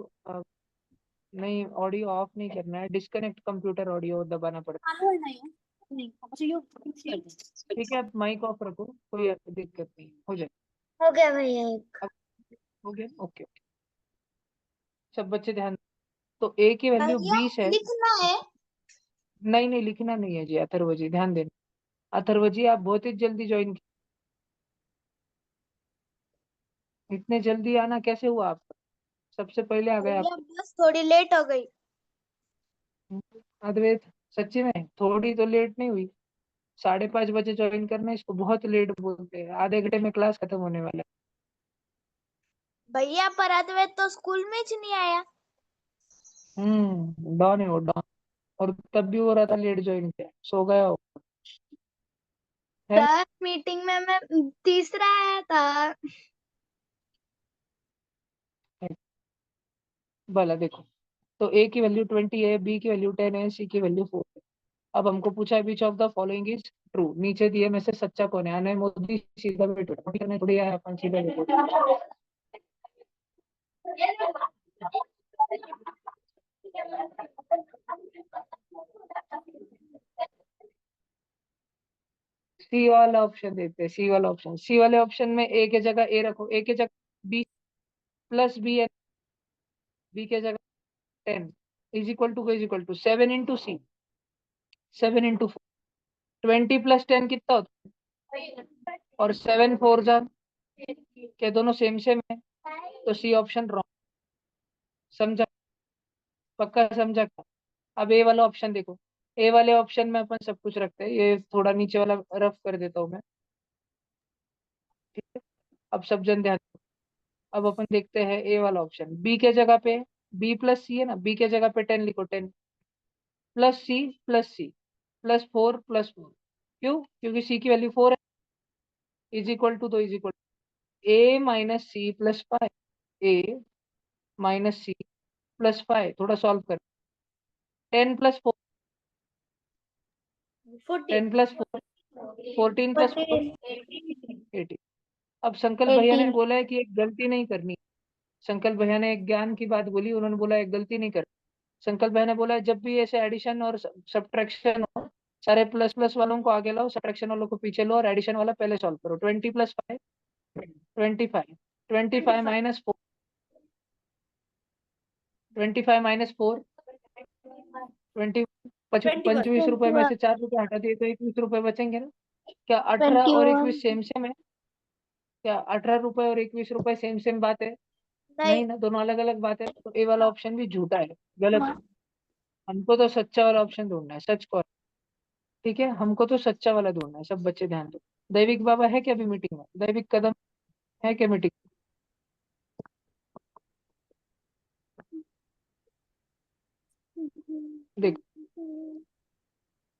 नहीं, ऑडियो ऑफ नहीं करना है, डिस्कनेक्ट कंप्यूटर ऑडियो दबाना पड़ता है। ठीक है, आप माइक ऑफ रखो, कोई दिक्कत नहीं, हो जाए। हो गया भैया एक। अब हो गया, ओके। सब बच्चे ध्यान। तो ए की वैल्यू भैया 20 है। लिखना है। नहीं नहीं, लिखना नहीं है जी। अथर्व जी ध्यान देना। अथर्व जी, आप बहुत ही जल्दी ज्वाइन, इतने जल्दी आना कैसे हुआ आपका? सबसे पहले आ गए आप। भैया बस थोड़ी लेट हो गई। अद्वैत, सच्ची में थोड़ी तो लेट नहीं हुई? 5:30 बजे ज्वाइन करना, इसको बहुत लेट बोलते हैं। आधे घंटे में क्लास खत्म होने वाला भैया पर अद्वैत तो स्कूल में ही नहीं आया। है। डॉन है वो, डॉन। और तब भी हो रहा था लेट ज्वाइन किया, सो गया हो, है ना? सर मीटिंग में मैं तीसरा आया था। भला देखो, तो ए की वैल्यू 20 है, बी की वैल्यू 10 है, सी की वैल्यू 4 है। अब हमको पूछा है विच of the following is true. नीचे दिए में से सच्चा कौन है? आने मोदी सीधा बैठो, मोदी करने थोड़ी आया, अपन सीधा बैठो। सी वाला ऑप्शन देते हैं, सी वाला ऑप्शन। सी वाले ऑप्शन में ए के जगह ए रखो, ए के जगह बी प्लस बी है, बी के जगह 10 is equal to 7 into C, 7 into 20 plus 10 कितना होता है? और 7 4 जा के दोनों सेम सेम है, तो सी ऑप्शन रॉन्ग। समझा? पक्का समझा क्या? अब ए वाला ऑप्शन देखो, ए वाले ऑप्शन में अपन सब कुछ रखते हैं, ये थोड़ा नीचे वाला रफ कर देता हूँ मैं, ठीक है? अब सब जन ध्यान दो। अब अपन देखते हैं ए वाला ऑप्शन, बी के जगह पे बी प्लस सी है ना, बी के जगह पे 10 लिखो, 10 प्लस सी प्लस 4 क्यों? क्योंकि सी की वैल्यू 4 है, इज इक्वल टू, तो is equal A minus C plus 5, A minus C plus 5। थोड़ा सॉल्व कर, 10 प्लस 4, 10 प्लस 4 14 प्लस 4 18। अब संकल्प भैया ने 18 बोला है कि एक गलती नहीं करनी। संकल्प भैया ने एक ज्ञान की बात बोली, उन्होंने बोला एक गलती नहीं करनी। संकल्प भैया ने बोला है जब भी ऐसे एडिशन और सब्ट्रैक्शन हो, सारे प्लस प्लस वालों को आगे लाओ, सब्ट्रैक्शन वालों को पीछे लो, और एडिशन वाला पहले सॉल्व करो। 20 प्लस 5 25, 25 माइनस 4, 25 माइनस 4 20, 25 रुपए में से 4 रुपए हटा दिए तो 21 रुपए बचेंगे ना? क्या 18 और 21 21 सेम सेम है? क्या 18 रुपए और 21 रुपए सेम सेम बात है? नहीं ना, दोनों अलग अलग बात है। तो ए वाला ऑप्शन भी झूठा है, गलत है। हमको तो सच्चा वाला ऑप्शन ढूंढना है, सच को। ठीक है, हमको तो सच्चा वाला ढूंढना है। सब बच्चे ध्यान दो। दैविक बाबा है क्या अभी मीटिंग में? दैविक कदम है क्या मीटिंग? देख,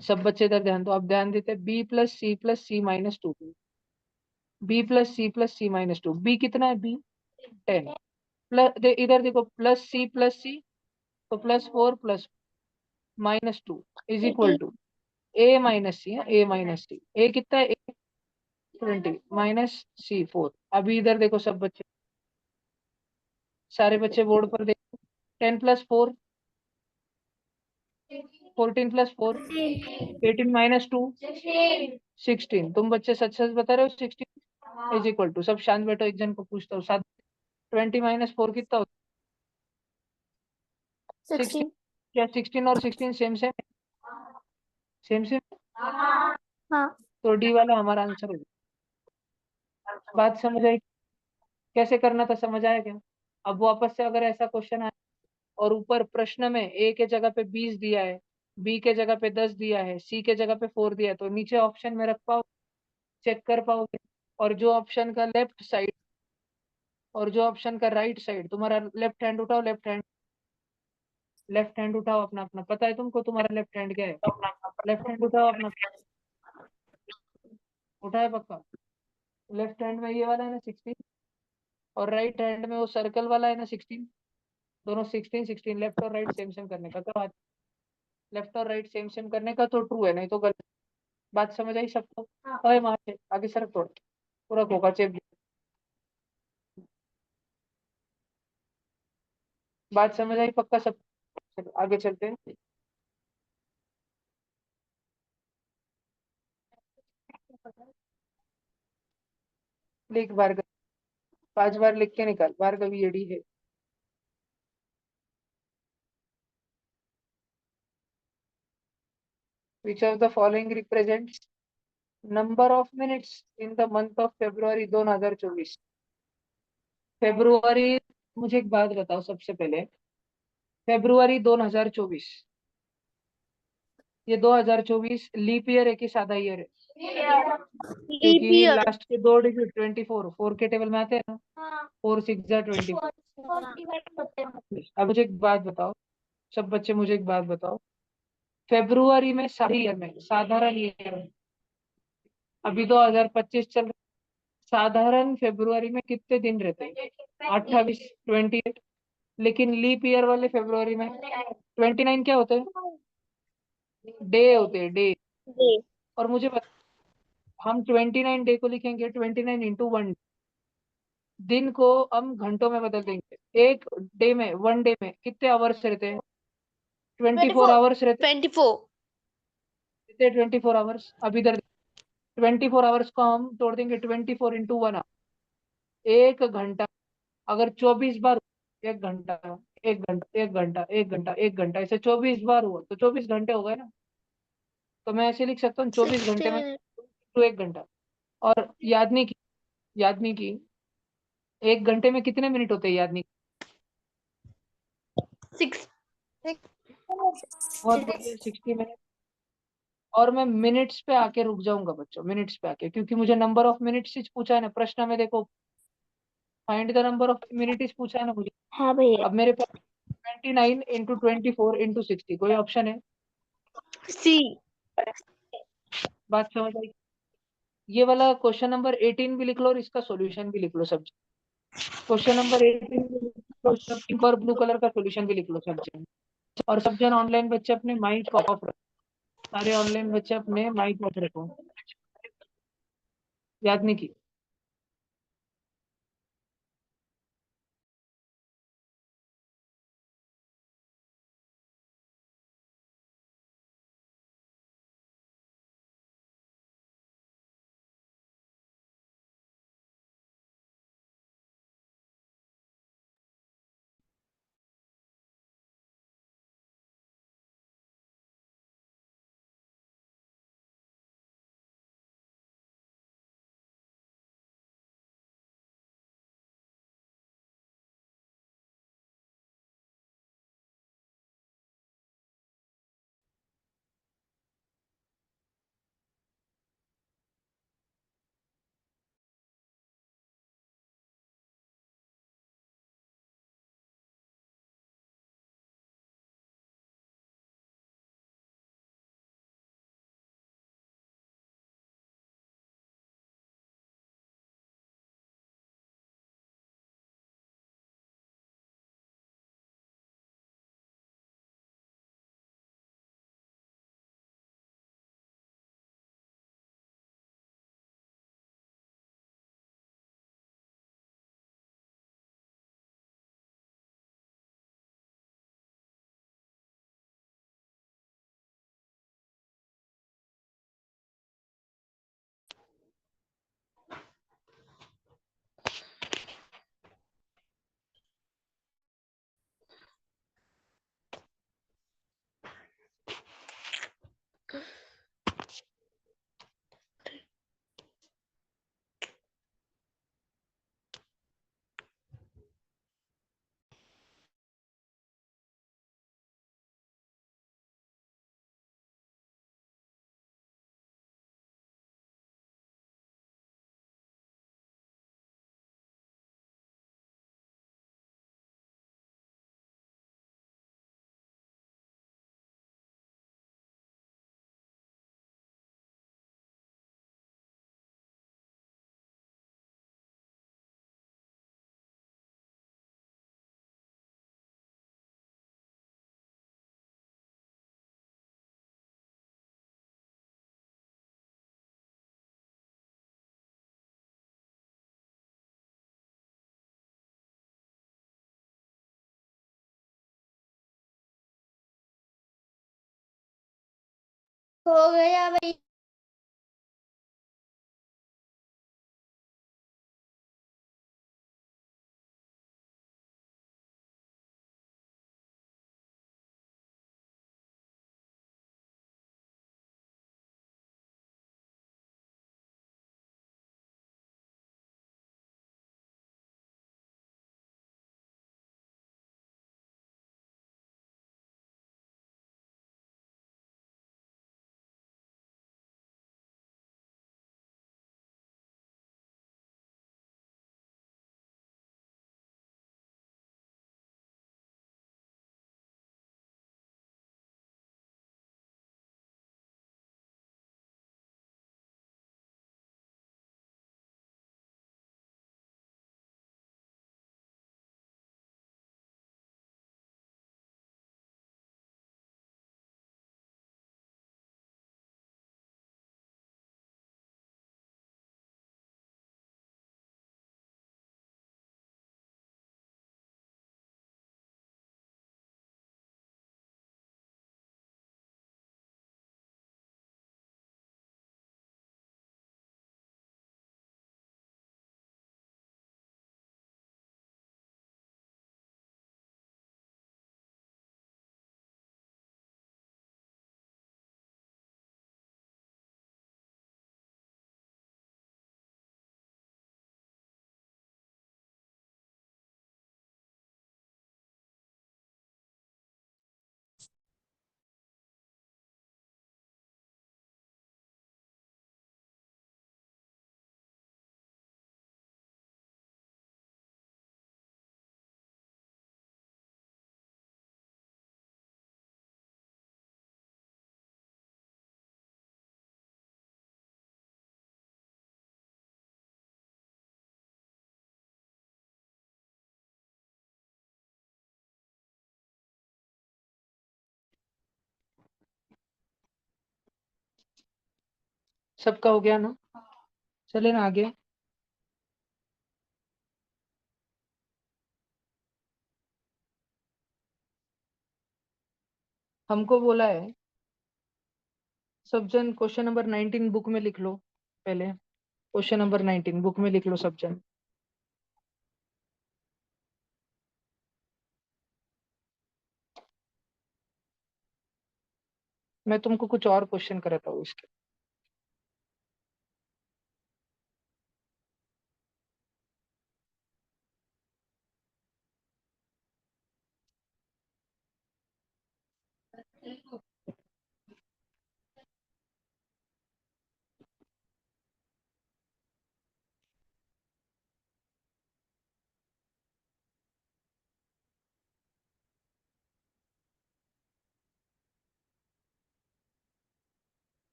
सब बच्चे इधर ध्यान दो। अब ध्यान देते हैं, बी प्लस सी माइनस 2, बी प्लस सी माइनस 2, बी कितना है? बी 10 प्लस, इधर देखो, प्लस सी तो +4 plus -2 is equal 18 to A minus C है, ए माइनस सी। ए कितना है? A 20 minus C 4। अभी इधर देखो सब बच्चे, सारे बच्चे बोर्ड पर देखो, 10 प्लस 4 14 प्लस 4 18 माइनस 2 16। तुम बच्चे सच सच बता रहे हो? 16 इज इक्वल टू, सब शांत बैठो, एक जन को पूछता हूँ, 7 20 माइनस 4 कितना होता है? 16। 16 क्या 16 और 16 सेम सेम? सेम सेम, हाँ तो डी वाला हमारा आंसर होगा। बात समझ आई? कैसे करना था, समझ आया क्या? अब वापस से अगर ऐसा क्वेश्चन आए और ऊपर प्रश्न में ए के जगह पे 20 दिया है, बी के जगह पे 10 दिया है, सी के जगह पे 4 दिया है, तो नीचे ऑप्शन में रख पाओ, चेक कर पाओगे? और जो ऑप्शन का लेफ्ट साइड और जो ऑप्शन का राइट साइड, तुम्हारा लेफ्ट हैंड उठाओ, लेफ्ट हैंड उठाओ अपना अपना। पता है तुमको तुम्हारा लेफ्ट हैंड क्या है? लेफ्ट हैंड उठाओ अपना, उठाए पक्का? लेफ्ट हैंड में ये वाला है ना 16, और राइट हैंड में वो सर्कल वाला है ना 16। दोनों 16 16, लेफ्ट और राइट सेम सेम करने का। तो लेफ्ट और राइट सेम सेम करने का तो ट्रू है, नहीं तो गलत। बात समझ आई सबको? ओए वहां से आगे सर, थोड़ा पूरा खोखा चेप। बात समझ आई पक्का सब? चलो आगे चलते हैं। लिख भार्गव, 5 बार लिख के निकाल। भार्गव ईडी है। विच of the following represents number of minutes in the month of February 2024? February, मुझे एक बात बताओ सबसे पहले, फेब्रुआरी 2024, ये 2024 लीप ईयर है कि सादा ईयर है? लीप क्योंकि ईयर लास्ट के 2 डिजिट 24, 4 के टेबल में आते हैं ना, 4 6 जा 24। अब मुझे एक बात बताओ, सब बच्चे मुझे एक बात बताओ, फेब्रुआरी में सारी ईयर में, साधारण ईयर में, अभी 2025 चल रहा है, साधारण फेब्रुआरी में कितने दिन रहते हैं? 28, 28। लेकिन लीप ईयर वाले फेब्रुआरी में 29 क्या होते हैं? डे होते हैं, डे। डे और मुझे हम 29 डे को लिखेंगे 29 इंटू 1, दिन को हम घंटों में बदल देंगे। एक डे में, 1 डे में कितने आवर्स रहते हैं? 24 आवर्स रहते 24 हैं, 24 आवर्स। अब इधर 24 आवर्स को हम तोड़ देंगे 24 × 1 आवर। 1 घंटा अगर 24 बार, 1 घंटा, 1 घंटा, 1 घंटा, 1 घंटा, 1 घंटा, ऐसे 24 बार हुआ तो 24 घंटे हो गए ना। तो मैं ऐसे लिख सकता हूँ 24 घंटे 60 में minutes. टू 1 घंटा। और याद नहीं की 1 घंटे में कितने मिनट होते हैं, याद नहीं। 6. बहुत बढ़िया, 60 मिनट। और मैं मिनट्स पे आके रुक जाऊंगा बच्चों, मिनट्स पे आके, क्योंकि मुझे नंबर ऑफ मिनट्स ही पूछा है ना प्रश्न में। देखो, find the number of minutes पूछा है ना मुझे। हाँ भैया. अब मेरे पास 29 × 24 × 60 कोई ऑप्शन है? C. बात समझ आई? ये वाला क्वेश्चन नंबर 18 भी लिख लो और इसका सॉल्यूशन भी लिख लो सब। क्वेश्चन नंबर 18 भी लिख लो, इसका पिंक और ब्लू कलर का सॉल्यूशन भी लिख लो सब जन। और सब जन ऑनलाइन बच्चे अपने माइक ऑफ रखो, सारे ऑनलाइन बच्चे अपने माइक ऑफ रखो। याद नहीं की? हो गया भाई. सबका हो गया ना? चले ना आगे। हमको बोला है सब जन क्वेश्चन नंबर 19 बुक में लिख लो। पहले क्वेश्चन नंबर 19 बुक में लिख लो सब जन। मैं तुमको कुछ और क्वेश्चन कराता हूँ इसके।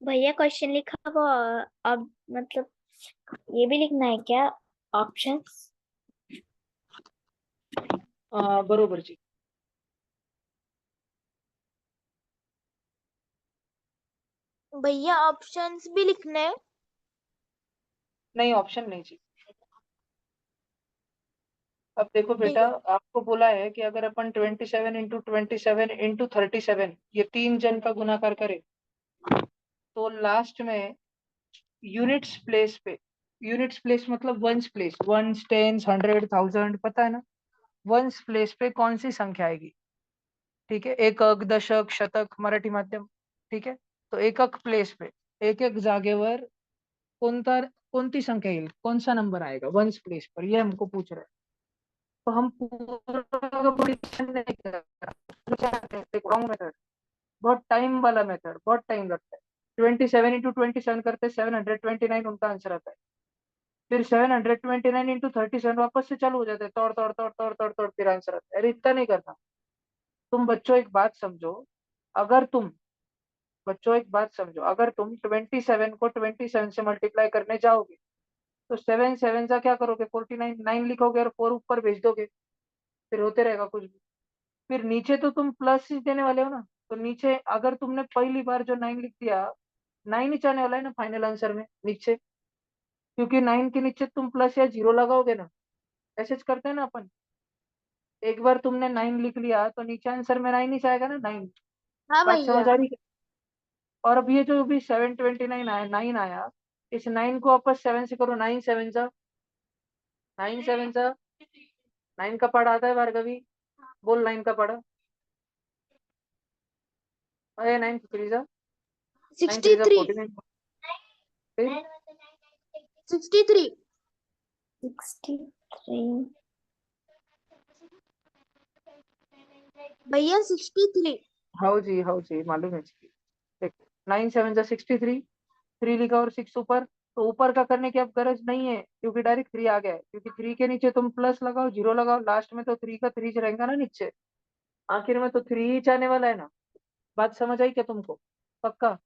भैया क्वेश्चन लिखा वो अब मतलब ये भी लिखना है क्या? ऑप्शंस? बरोबर जी। भैया ऑप्शंस भी लिखने हैं? नहीं, ऑप्शन नहीं जी। अब देखो ठीक बेटा, है। आपको बोला है कि अगर अपन 27 × 27 × 37 ये 3 जन का गुणाकार करें तो लास्ट में यूनिट्स प्लेस पे, यूनिट्स प्लेस मतलब वंस प्लेस, वंस, टेंस, 100, 1000, पता है ना? वंस प्लेस पे कौन सी संख्या आएगी? ठीक है, एकक, दशक, शतक, मराठी माध्यम। ठीक है, तो एकक प्लेस पे एक एक जागेवर कोणता कोणती संख्या येईल, कौन सा नंबर आएगा वंस प्लेस पर, ये हमको पूछ रहा है। तो हम पूरा का पूरी नहीं कर रहे, रॉन्ग मेथड, बहुत टाइम वाला मेथड, बहुत टाइम लगता है। 27 × 27 करते 729 उनका आंसर आता है। फिर 729 × 37 वापस से चालू हो जाते हैं, तोड़ तोड़ तोड़ तोड़ तोड़ तोड़, फिर आंसर आता है। अरे इतना नहीं करना। तुम बच्चों एक बात समझो, अगर तुम एक बात समझो, अगर तुम 27 को 27 से मल्टीप्लाई करने जाओगे तो 7 7 का क्या करोगे, 49, 9 लिखोगे और 4 ऊपर भेज दोगे, फिर होते रहेगा कुछ भी। फिर नीचे तो तुम प्लस ही देने वाले हो ना, तो नीचे अगर तुमने पहली बार जो 9 लिख दिया, 9 ही चाहने वाला है ना फाइनल आंसर में नीचे, क्योंकि 9 के नीचे तुम प्लस या जीरो लगाओगे ना, ऐसे करते हैं ना अपन। एक बार तुमने 9 लिख लिया तो नीचे आंसर में 9 ही आएगा ना, 9। हाँ बात समझ भैया। आ रही है? और अब ये जो भी 729 आया, 9 आया, इस 9 को वापस 7 से करो, 9 7 जा, 9 7 जा, 9 का पढ़ा आता है भार्गवी, बोल 9 का पढ़ा। अरे 9 3 जा, 9 3 जा 63। 49। फिर 63। 63। भैया 63। हाँ जी मालूम है जी। देखो 9 7 जा 63, 3 लिखा और 6 ऊपर, तो ऊपर का करने की अब गरज नहीं है क्योंकि डायरेक्ट 3 आ गया है, क्योंकि 3 के नीचे तुम प्लस लगाओ, जीरो लगाओ, लास्ट में तो 3 का 3 रहेगा ना नीचे, आखिर में तो 3 ही जाने वाला है ना। बात समझ आई क्या तुमको? पक्का?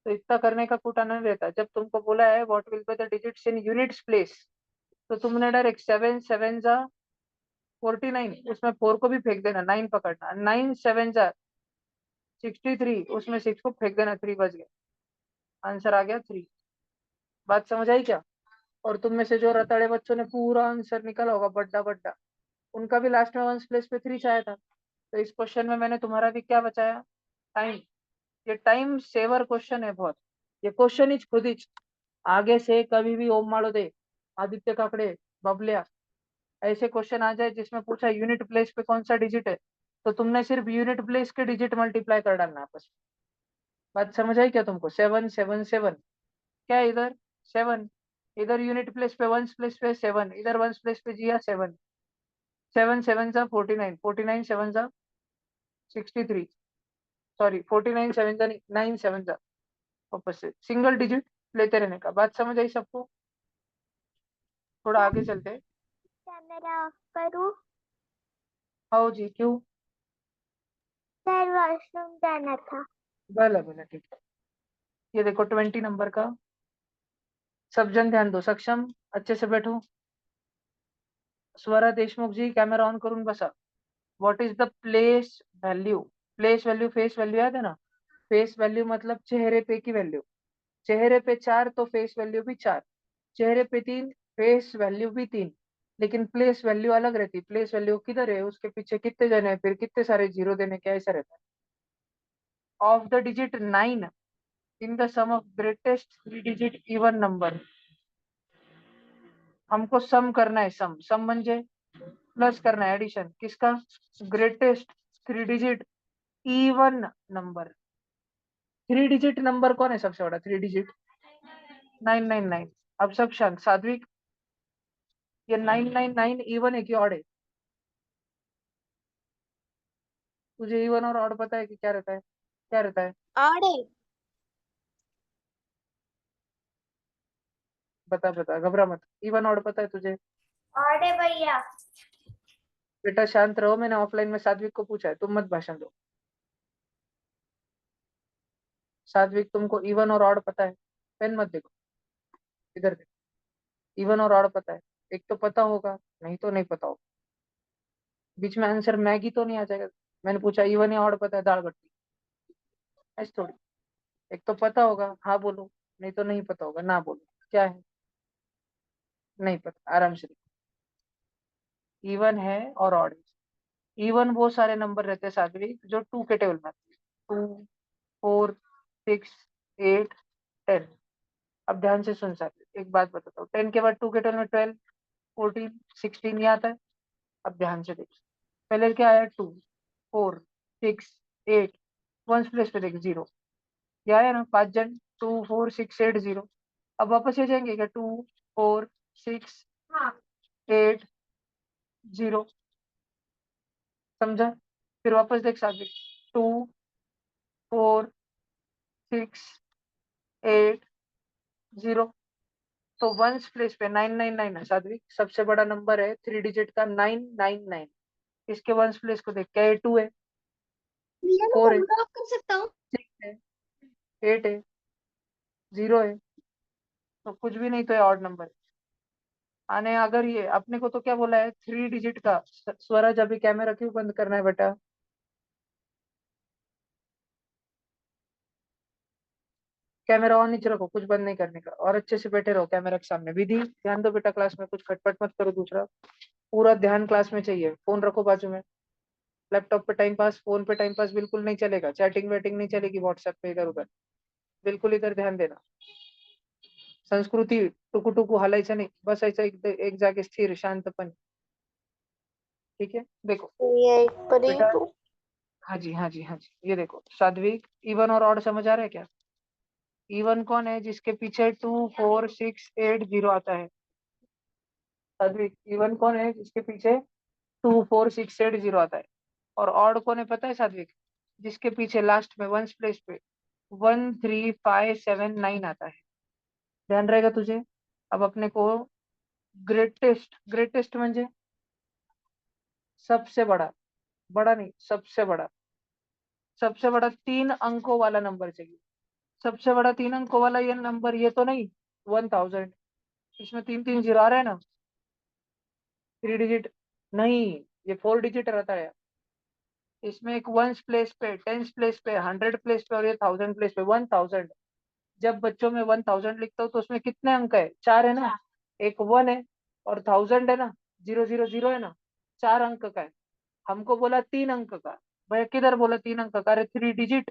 तो इतना करने का कुटा नहीं रहता। जब तुमको बोला है what will be the digits in units place, तो तुमने डायरेक्ट 7 7 जा 49, उसमें 4 को भी फेंक देना, 9 पकड़ना, 9 7 जा 63, उसमें 6 को फेंक देना, 3 बच गया, आंसर आ गया 3। बात समझ आई क्या? और तुम में से जो रताड़े बच्चों ने पूरा आंसर निकाला होगा बड्डा बड्डा, उनका भी लास्ट में वंस प्लेस पे 3 आया था। तो इस क्वेश्चन में मैंने तुम्हारा भी क्या बचाया, टाइम। ये टाइम सेवर क्वेश्चन है बहुत। ये क्वेश्चन इज खुद ही आगे से कभी भी ओम मारो दे, आदित्य काकड़े, बबलिया, ऐसे क्वेश्चन आ जाए जिसमें पूछा यूनिट प्लेस पे कौन सा डिजिट है, तो तुमने सिर्फ यूनिट प्लेस के डिजिट मल्टीप्लाई कर डालना आपस में। बात समझ आई क्या तुमको? 7 7 7, क्या है इधर 7, इधर यूनिट प्लेस पे वंस प्लेस पे 7, इधर वंस प्लेस पे जिया 7, 7 7 जा 49, 49 7 जा 63, सॉरी 49 7 जा 9 7 जा, वापस से सिंगल डिजिट लेते रहने का। बात समझ आई सबको? थोड़ा आगे चलते हैं। कैमरा ऑफ करूँ? आओ जी, क्यों? सर वॉशरूम जाना था। भला भला, ठीक है। ये देखो 20 नंबर का। सब जन ध्यान दो, सक्षम अच्छे से बैठो। स्वरा देशमुख जी कैमरा ऑन करून बसा। What is the place value? Place value face value याद है ना? फेस वैल्यू मतलब चेहरे पे की वैल्यू। चेहरे पे 4 तो फेस वैल्यू भी 4। चेहरे पे 3, फेस वैल्यू भी 3। लेकिन प्लेस वैल्यू अलग रहती। प्लेस वैल्यू किधर है, उसके पीछे कितने जने हैं, फिर कितने सारे जीरो देने, क्या ऐसा रहता है। Of the digit 9 in the sum of greatest 3 digit even number. हमको सम करना है। सम म्हणजे प्लस करना है, एडिशन किसका? Greatest 3 digit even number. 3 digit number कौन है सबसे बड़ा? 3 डिजिट 999। अब सब शांत। सात्विक, ये 999 इवन है कि ऑड है? तुझे इवन और ऑड पता है कि क्या रहता है? क्या रहता है? ऑड है। बता बता, घबरा मत। इवन ऑड पता है तुझे? ऑड है भैया। बेटा शांत रहो, मैंने ऑफलाइन में सात्विक को पूछा है, तुम मत भाषण दो। सात्विक, तुमको इवन और ऑड पता है? पेन मत देखो, इधर देखो। इवन और ऑड पता है? एक तो पता होगा, नहीं तो नहीं पता होगा। बीच में आंसर मैगी तो नहीं आ जाएगा। मैंने पूछा इवन या ऑड पता है, दाल बट्टी ऐसे थोड़ी। एक तो पता होगा, हाँ बोलो, नहीं तो नहीं पता होगा, ना बोलो। क्या है? नहीं पता, आराम से। इवन है और ऑड है। इवन वो सारे नंबर रहते हैं सात्विक जो 2 के टेबल में आते हैं। 2, 4, 6, 8, 10। अब ध्यान से सुन सात्विक, एक बात बताता हूँ। 10 के बाद 2 के टेबल में 12, 14, 16 ये आता है। अब ध्यान से देख, पहले क्या आया? 2, 4, 6, 8। वन प्लेस पे देख 0। ये आया ना 5 जन। 2, 4, 6, 8, 0। अब वापस ये जाएंगे क्या? 2, 4, 6, 8, 0। समझा? फिर वापस देख सात्विक, 2, 4, 6, 8, 0। तो वंस प्लेस पे 999 है सात्विक। सबसे बड़ा नंबर है 3 डिजिट का 999। इसके वंस प्लेस को देख, क्या ये 2 है, भैया मैं 4 है, कैमरा ऑफ कर सकता हूँ? 6 है, 8 है, 0 है? तो कुछ भी नहीं, तो ये ऑड नंबर है। आने अगर ये अपने को तो क्या बोला है? 3 डिजिट का। स्वराज अभी कैमरा क्यों बंद करना है बेटा? कैमरा ऑन नीचे रखो, कुछ बंद नहीं करने का, और अच्छे से बैठे रहो कैमरा के सामने। विधि ध्यान दो बेटा, क्लास में कुछ खटपट मत करो। दूसरा, पूरा ध्यान क्लास में चाहिए। फोन रखो बाजू में। लैपटॉप पे टाइम पास, फोन पे टाइम पास बिल्कुल नहीं चलेगा। चैटिंग वेटिंग नहीं चलेगी व्हाट्सएप पे इधर उधर। बिल्कुल इधर ध्यान देना। संस्कृती टुकू टुकू हलायचं नाही, बसायचं एक जागे स्थिर शांतपणे। ठीक है? देखो ये एक परी बेटा, तू। हाँ जी हाँ जी हाँ जी, ये देखो सात्विक, इवन और ऑड समझ आ रहा है क्या? इवन कौन है जिसके पीछे 2, 4, 6, 8, 0 आता है? सात्विक, इवन कौन है जिसके पीछे 2, 4, 6, 8, 0 आता है? और ऑड कौन है पता है सात्विक? जिसके पीछे लास्ट में वंस प्लेस पे 1, 3, 5, 7, 9 आता है। ध्यान रहेगा तुझे? अब अपने को ग्रेटेस्ट, ग्रेटेस्ट म्हणजे सबसे बड़ा, बड़ा नहीं सबसे बड़ा। सबसे बड़ा 3 अंकों वाला नंबर चाहिए। सबसे बड़ा 3 अंकों वाला ये नंबर, ये तो नहीं 1000। इसमें 3 3 जीरो आ रहा है ना? 3 डिजिट नहीं, ये 4 डिजिट रहता है। इसमें एक वंस प्लेस पे, टेंस प्लेस पे, 100 प्लेस पे, और ये 1000 प्लेस पे 1000। जब बच्चों में 1000 लिखता हूँ तो उसमें कितने अंक है? 4 है ना? एक 1 है और 1000 है ना? 000 है ना? 4 अंक का है। हमको बोला 3 अंक का। भैया किधर बोला 3 अंक का? अरे 3 डिजिट।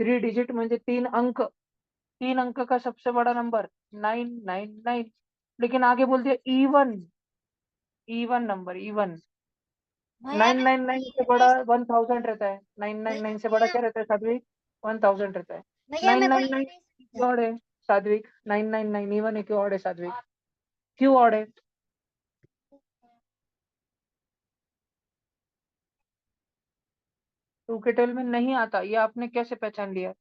3 डिजिट म्हणजे 3 अंक। 3 अंक का सबसे बड़ा नंबर 999। लेकिन आगे बोल दिया इवन। Even number, even. भैया मैं 999 से बड़ा 1000 रहता है। 999 से बड़ा क्या रहता है सात्विक? 1000 रहता है। भैया नाइन मेरे को नाइन ये नाइन नहीं समझा। क्यों ऑड है सात्विक? 999 इवन है, क्यों ऑड है सात्विक? क्यों ऑड है? टू के टेबल में नहीं आता, ये आपने कैसे पहचान लिया?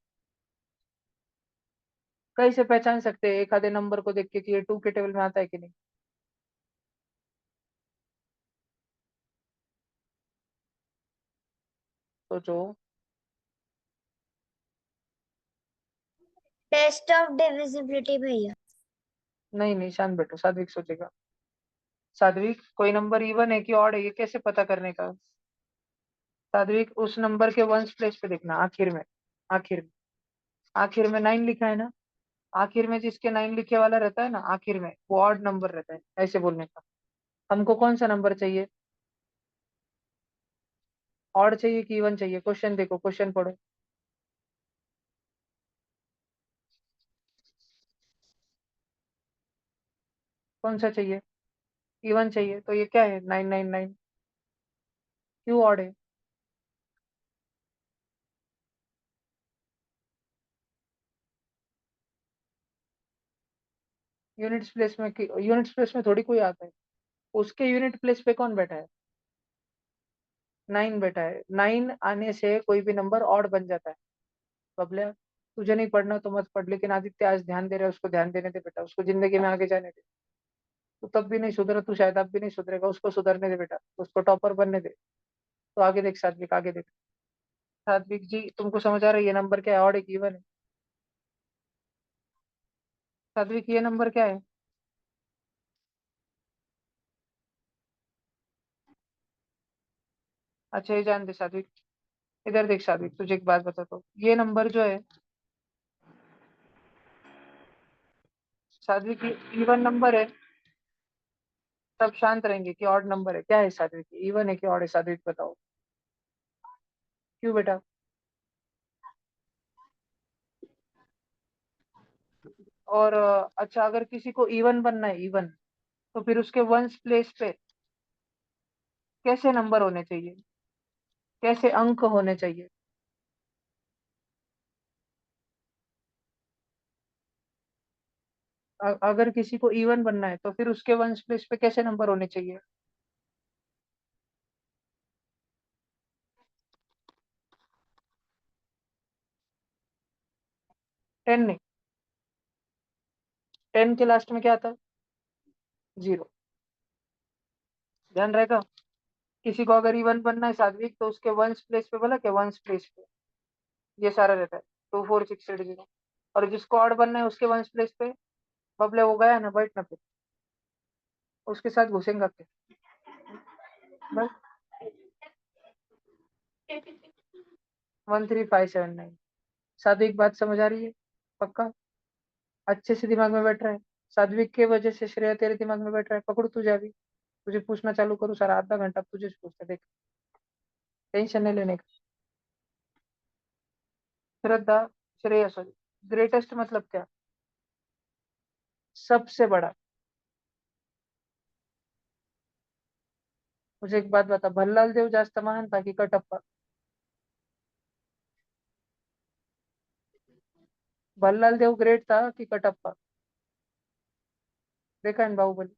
कैसे पहचान सकते हैं एक आधे नंबर को देख के कि ये 2 के टेबल में आता है कि नहीं? सोचो। टेस्ट ऑफ डिविजिबिलिटी भैया। नहीं नहीं, शांत बैठो, सात्विक सोचेगा। सात्विक, कोई नंबर इवन है कि ऑड है, ये कैसे पता करने का? सात्विक, उस नंबर के वंस प्लेस पे देखना, आखिर में। आखिर में, आखिर में 9 लिखा है ना, आखिर में जिसके 9 लिखे वाला रहता है ना, आखिर में वो ऑड नंबर रहता है, ऐसे बोलने का। हमको कौन सा नंबर चाहिए? ऑड चाहिए कि इवन चाहिए? क्वेश्चन देखो, क्वेश्चन पढ़ो। कौन सा चाहिए? इवन चाहिए, तो ये क्या है? 999। क्यों ऑड है? यूनिट्स प्लेस में, यूनिट्स प्लेस में थोड़ी कोई आता है। उसके यूनिट प्लेस पे कौन बैठा है? 9 बैठा है। 9 आने से कोई भी नंबर ऑड बन जाता है। बबलिया, तुझे नहीं पढ़ना तो मत पढ़, लेकिन आदित्य आज ध्यान दे रहा है, उसको ध्यान देने दे बेटा, उसको जिंदगी में आगे जाने दे। तू तब भी नहीं सुधरा, तू शायद अब भी नहीं सुधरेगा, उसको सुधरने दे बेटा, उसको टॉपर बनने दे। तो आगे देख सात्विक, आगे देख। सात्विक जी, तुमको समझ आ रहा है ये नंबर क्या है? ऑड है कि इवन है? सात्विक, ये नंबर क्या है? अच्छा, ये जान दे सात्विक। इधर देख सात्विक, तुझे एक बात बताता हूँ, ये नंबर जो है सात्विक, इवन नंबर है। सब शांत रहेंगे कि ऑड नंबर है? क्या है सात्विक, इवन है कि ऑड है? सात्विक बताओ। क्यों बेटा? और अच्छा, अगर किसी को इवन बनना है, इवन, तो फिर उसके वंस प्लेस पे कैसे नंबर होने चाहिए? कैसे अंक होने चाहिए? अगर किसी को इवन बनना है तो फिर उसके वंस प्लेस पे कैसे नंबर होने चाहिए? 10 नहीं, 10 के लास्ट में क्या आता है? 0। ध्यान रहेगा। किसी को अगर इवन बनना है सात्विक, तो उसके वंस प्लेस पे, बोला क्या? वंस प्लेस पे ये सारा रहता है, 24680। और जिसको ऑड बनना है उसके वंस प्लेस पे, बबले वो गया ना, बैठ ना फिर, उसके साथ घुसेंगा फिर बस। 13579। सात्विक, बात समझ आ रही है? पक्का? अच्छे से दिमाग में बैठ रहा है? सात्विक के वजह से श्रेया तेरे दिमाग में बैठ रहा है। पकड़ू तुझे अभी, तुझे पूछना चालू करूँ सारा आधा घंटा तुझे पूछते देख। टेंशन नहीं लेने का। श्रद्धा, श्रेया सॉरी, ग्रेटेस्ट मतलब क्या? सबसे बड़ा। मुझे एक बात बता, भल्लाल देव जास्त महान था कि कटप्पा? भल्लाल देव ग्रेट था कि कटप्पा? देखा है ना बाहुबली?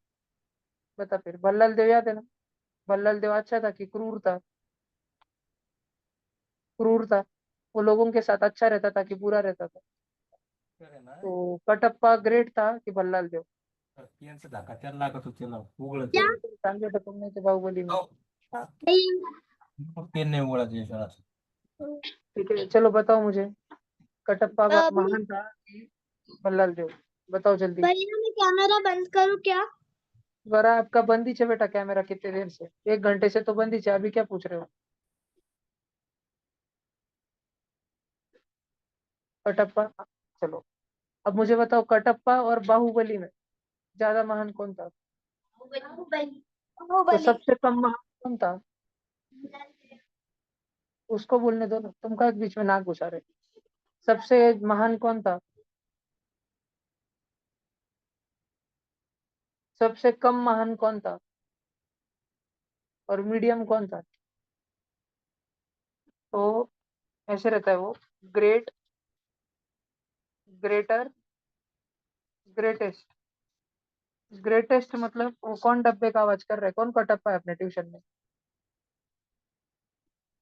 बता फिर, भल्लाल देव याद है ना? भल्लाल देव अच्छा था कि क्रूर था? क्रूर था। वो लोगों के साथ अच्छा रहता था कि बुरा रहता था? तो कटप्पा ग्रेट था कि भल्लाल देव? यांचं धाका त्याला लागत होते ना उघडत क्या? सांगे तो तुमने तो बाहुबली में। हाँ, पेन नाही उघडत यशाला ठीक है, चलो बताओ मुझे, कटप्पा महान था कि भल्लाल देव? बताओ जल्दी। भैया मैं कैमरा बंद करूँ क्या? जरा आपका बंद ही है बेटा कैमरा, कितने देर से? 1 घंटे से तो बंद ही है, अभी क्या पूछ रहे हो? कटप्पा। चलो, अब मुझे बताओ, कटप्पा और बाहुबली में ज्यादा महान कौन था? तो सबसे कम महान कौन था? उसको बोलने दो ना, तुम का बीच में नाक घुसा रहे। सबसे महान कौन था? सबसे कम महान कौन था? और मीडियम कौन था? तो ऐसे रहता है वो, ग्रेट, ग्रेटर, ग्रेटेस्ट। ग्रेटेस्ट मतलब वो कौन डब्बे का आवाज कर रहा है? कौन कटप्पा है अपने ट्यूशन में?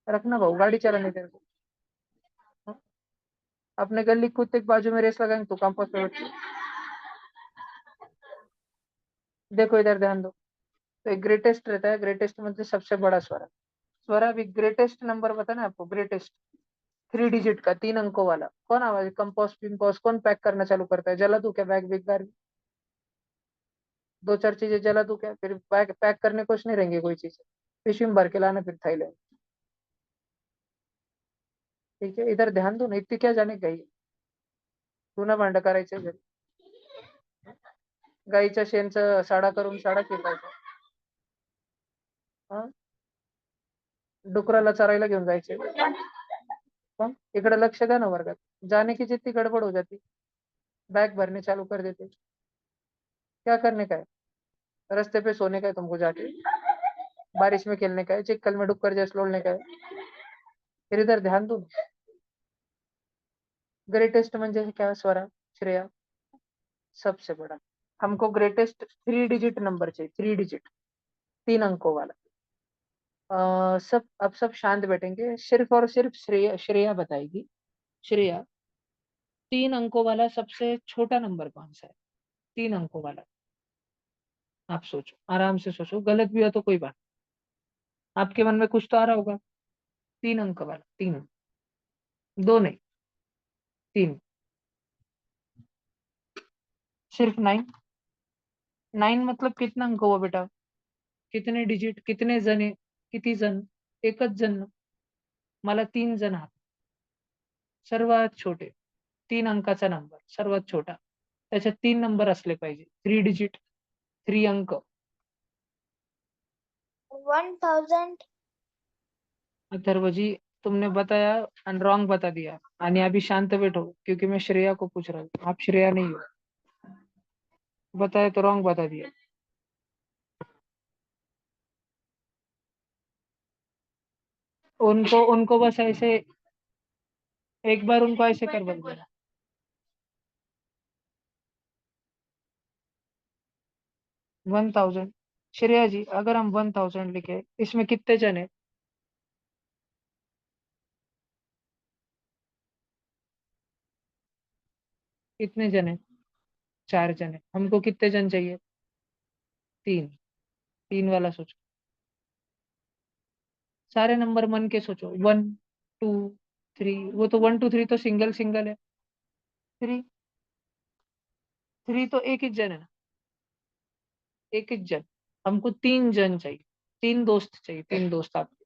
रखना भाऊ, गाड़ी चलाने तेरे को। हाँ? अपने गली कुत्ते के बाजू में रेस लगाएंगे तो कैंपस पे बैठ के। देखो इधर ध्यान दो। तो एक ग्रेटेस्ट रहता है, ग्रेटेस्ट मतलब सबसे बड़ा स्वर। स्वर, अभी ग्रेटेस्ट नंबर बताना आपको, ग्रेटेस्ट। 3 डिजिट का 3 अंकों वाला कौन आवाज कंपोस्ट पिंपोस्ट कौन पैक करना चालू करता है? जला दूं क्या बैग बिग बार? दो चार चीजें जला दूं क्या? फिर बैग पैक करने कुछ नहीं रहेंगे कोई चीज, पिशवी में भर के लाना फिर थाईलैंड। ठीक है, इधर ध्यान दो ना, इतनी क्या जाने गई तुला भांड करायचे घरी. गाईच्या शेणचं साडा करून साडा शिकायचा. हा, डुकराला चरायला घेऊन जायचे. पण इकडे लक्ष द्या ना वर्गात. जाने की जितनी गड़बड़ हो जाती, बैग भरने चालू कर देते. क्या करने का है? रास्ते पे सोने का है तुमको जाके, बारिश में खेलने का है, चिक्कल में डुक्कर जैसे लोड़ने का है. फिर इधर ध्यान दो. ग्रेटेस्ट म्हणजे क्या स्वरा श्रेया? सबसे बड़ा. हमको ग्रेटेस्ट 3 डिजिट नंबर चाहिए, 3 डिजिट, 3 अंकों वाला. सब अब सब शांत बैठेंगे, सिर्फ और सिर्फ श्रेया श्रेया बताएगी. श्रेया, 3 अंकों वाला सबसे छोटा नंबर कौन सा है? 3 अंकों वाला. आप सोचो, आराम से सोचो, गलत भी हो तो कोई बात. आपके मन में कुछ तो आ रहा होगा. 3 अंक वाला, 3, 2 नहीं, 3. सिर्फ 9. 9 मतलब कितना अंक हुआ बेटा? कितने डिजिट, कितने जण आहे? किती जण? एकच जण ना. मला 3 जण आहात. सर्वात छोटे 3 अंकाचा नंबर सर्वात छोटा, त्याच्यात 3 नंबर असले पाहिजे. 3 डिजिट, 3 अंक. 1000. अथर्वजी, तुमने बताया एंड रॉन्ग बता दिया. आणि अभी शांत बैठो क्योंकि मैं श्रेया को पूछ रहा हूँ, आप श्रेया नहीं हो. बताया तो रॉन्ग बता दिया. उनको उनको बस ऐसे एक बार उनको ऐसे कर बोल देना. 1000. श्रेया जी, अगर हम 1000 लिखे, इसमें कितने जन है? कितने जन है? 4 जन है. हमको कितने जन चाहिए? 3. 3 वाला सोचो. सारे नंबर मन के सोचो. 1, 2, 3. वो तो 1 2 3 तो सिंगल सिंगल है. 3, 3 तो एक ही जन है ना. एक ही जन. हमको 3 जन चाहिए. 3 दोस्त चाहिए, 3 दोस्त आपके.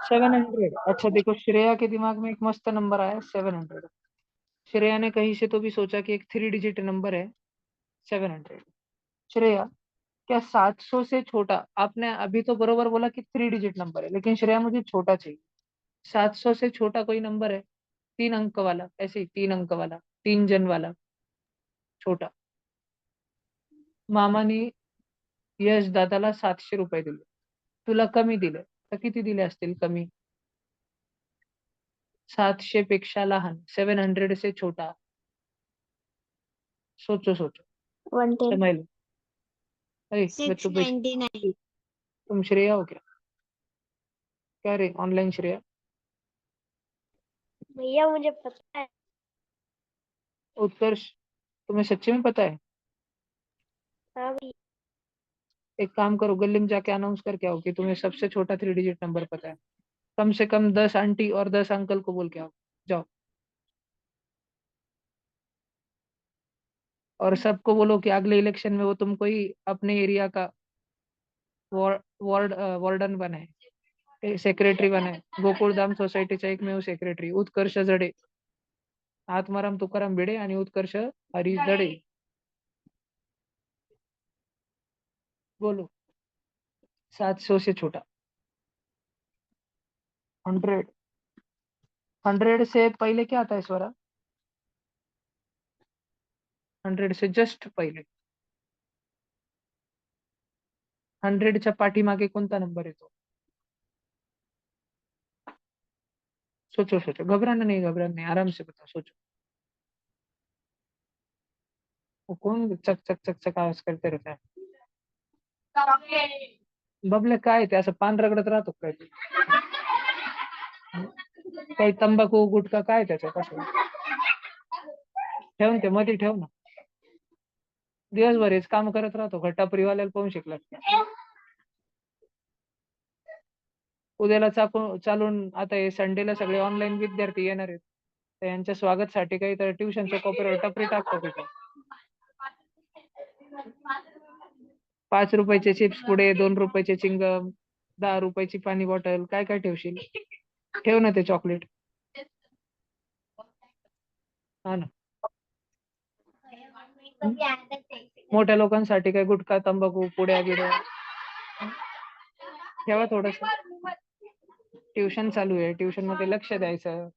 Seven hundred. अच्छा देखो, श्रेया के दिमाग में एक मस्त नंबर आया, 700. श्रेया ने कहीं से तो भी सोचा कि एक 3 डिजिट नंबर है, 700. श्रेया, क्या 700 से छोटा, आपने अभी तो बरोबर बोला कि 3 डिजिट नंबर है, लेकिन श्रेया मुझे छोटा चाहिए. 700 से छोटा कोई नंबर है? 3 अंक वाला, ऐसे ही 3 अंक वाला, 3 जन वाला, छोटा. मामाने यश दादाला 700 रुपये दिले, तुला कमी दिले, तर किती दिले असतील कमी? 700 पेक्षा लहान, 700 से छोटा. सोचो सोचो. 110. समझ. अरे मैं तो 699. तुम श्रेया हो क्या? क्या रे ऑनलाइन श्रेया? भैया मुझे पता है. उत्कर्ष, तुम्हें सच्ची में पता है? हाँ भैया. एक काम करो, गली में जाके अनाउंस करके आओ कि तुम्हें सबसे छोटा 3 डिजिट नंबर पता है. कम से कम 10 आंटी और 10 अंकल को बोल के आओ. जाओ. और सबको बोलो कि अगले इलेक्शन में वो तुमको ही अपने एरिया का वॉर्डन बनाए, सेक्रेटरी बनाए. गोकुळधाम सोसायटीचा एकमेव सेक्रेटरी उत्कर्ष जडे. आत्माराम तुकाराम भिडे आणि उत्कर्ष हरीश जडे. बोलो. 700 से छोटा. 100. 100 से पहले क्या आता है स्वरा? 100 से जस्ट पहिले. 100च्या पाठीमागे कोणता नंबर येतो? सोचो सोचो, घबराना नहीं, आराम से बताओ, सोचो. वो कौन चक चक चक चक आवाज करते रहता है? बबले काय ते असं पान रगडत राहतो काय ते? काही तंबाखू गुटखा काय त्याच्यात असं? ठेव ना ते मध्ये ठेव ना. दिवसभर हेच काम करत राहतो का टपरीवाल्याला पाहून शिकला? उद्याला चालून आता हे संडेला सगळे ऑनलाईन विद्यार्थी येणार आहेत. तर यांच्या स्वागतसाठी काही तर ट्युशनच्या कोपऱ्यावर टपरी टाकतो तिथे. 5 रुपयाचे चिप्स पुडे, 2 रुपयाचे चिंगम, 10 रुपयाची पाणी बॉटल, काय काय ठेवशील? ठेव ना ते चॉकलेट. हा ना. मोठ्या लोकांसाठी काय गुटखा, तंबाखू, पुड्या बिड्या ठेवा थोडस. ट्युशन चालू आहे, ट्युशन मध्ये लक्ष द्यायचं.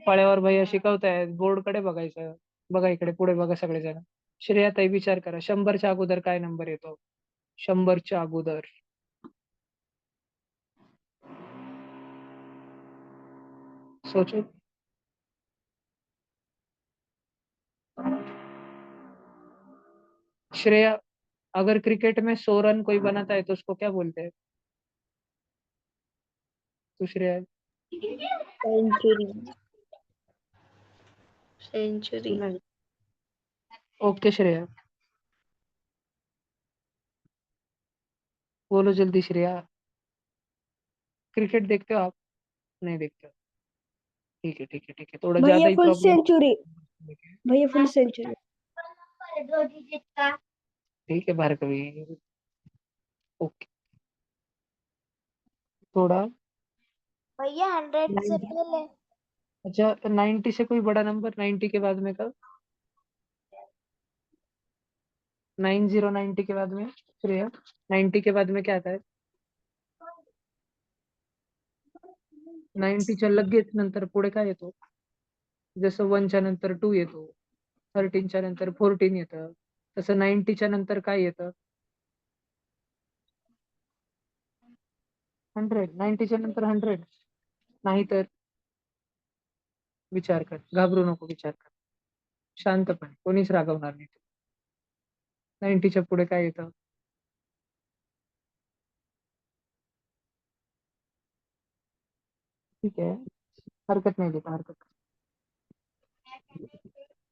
फळ्यावर भैया शिकवतायत, बोर्ड कडे बघायचं. बघा इकडे, पुढे बघा सगळेजण. श्रेयाताई विचार करा, 100च्या अगोदर काय नंबर येतो? 100च्या अगोदर सोचो. श्रेया, अगर क्रिकेट में 100 रन कोई बनाता है तो उसको क्या बोलते हैं? तू श्रेया, सेंचुरी. सेंचुरी. नहीं. ओके श्रेया, बोलो जल्दी श्रेया. क्रिकेट देखते हो आप? नहीं देखते हो. ठीक है ठीक है ठीक है, थोड़ा ज्यादा ही प्रॉब्लम. सेंचुरी. भैया फुल सेंचुरी. ठीक है भार्गवी, ओके. थोड़ा. भैया 100 से पहले. अच्छा, 90 से कोई बड़ा नंबर? 90 के बाद में कब? 90 के बाद में श्रेया, 90 के बाद में क्या आता है? 90च्या लगेच नंतर पुढे काय येतो? जसं 1च्या नंतर 2 येतो, 13च्या नंतर 14 येतं, तसं 90च्या नंतर काय येतं? 100. 90च्या नंतर 100. नाही तर विचार कर, घाबरू नको, विचार कर शांतपणे, कोणीच रागवणार नाही. 90च्या पुढे काय येतं? ठीक आहे, हरकत नाही देत, हरकत.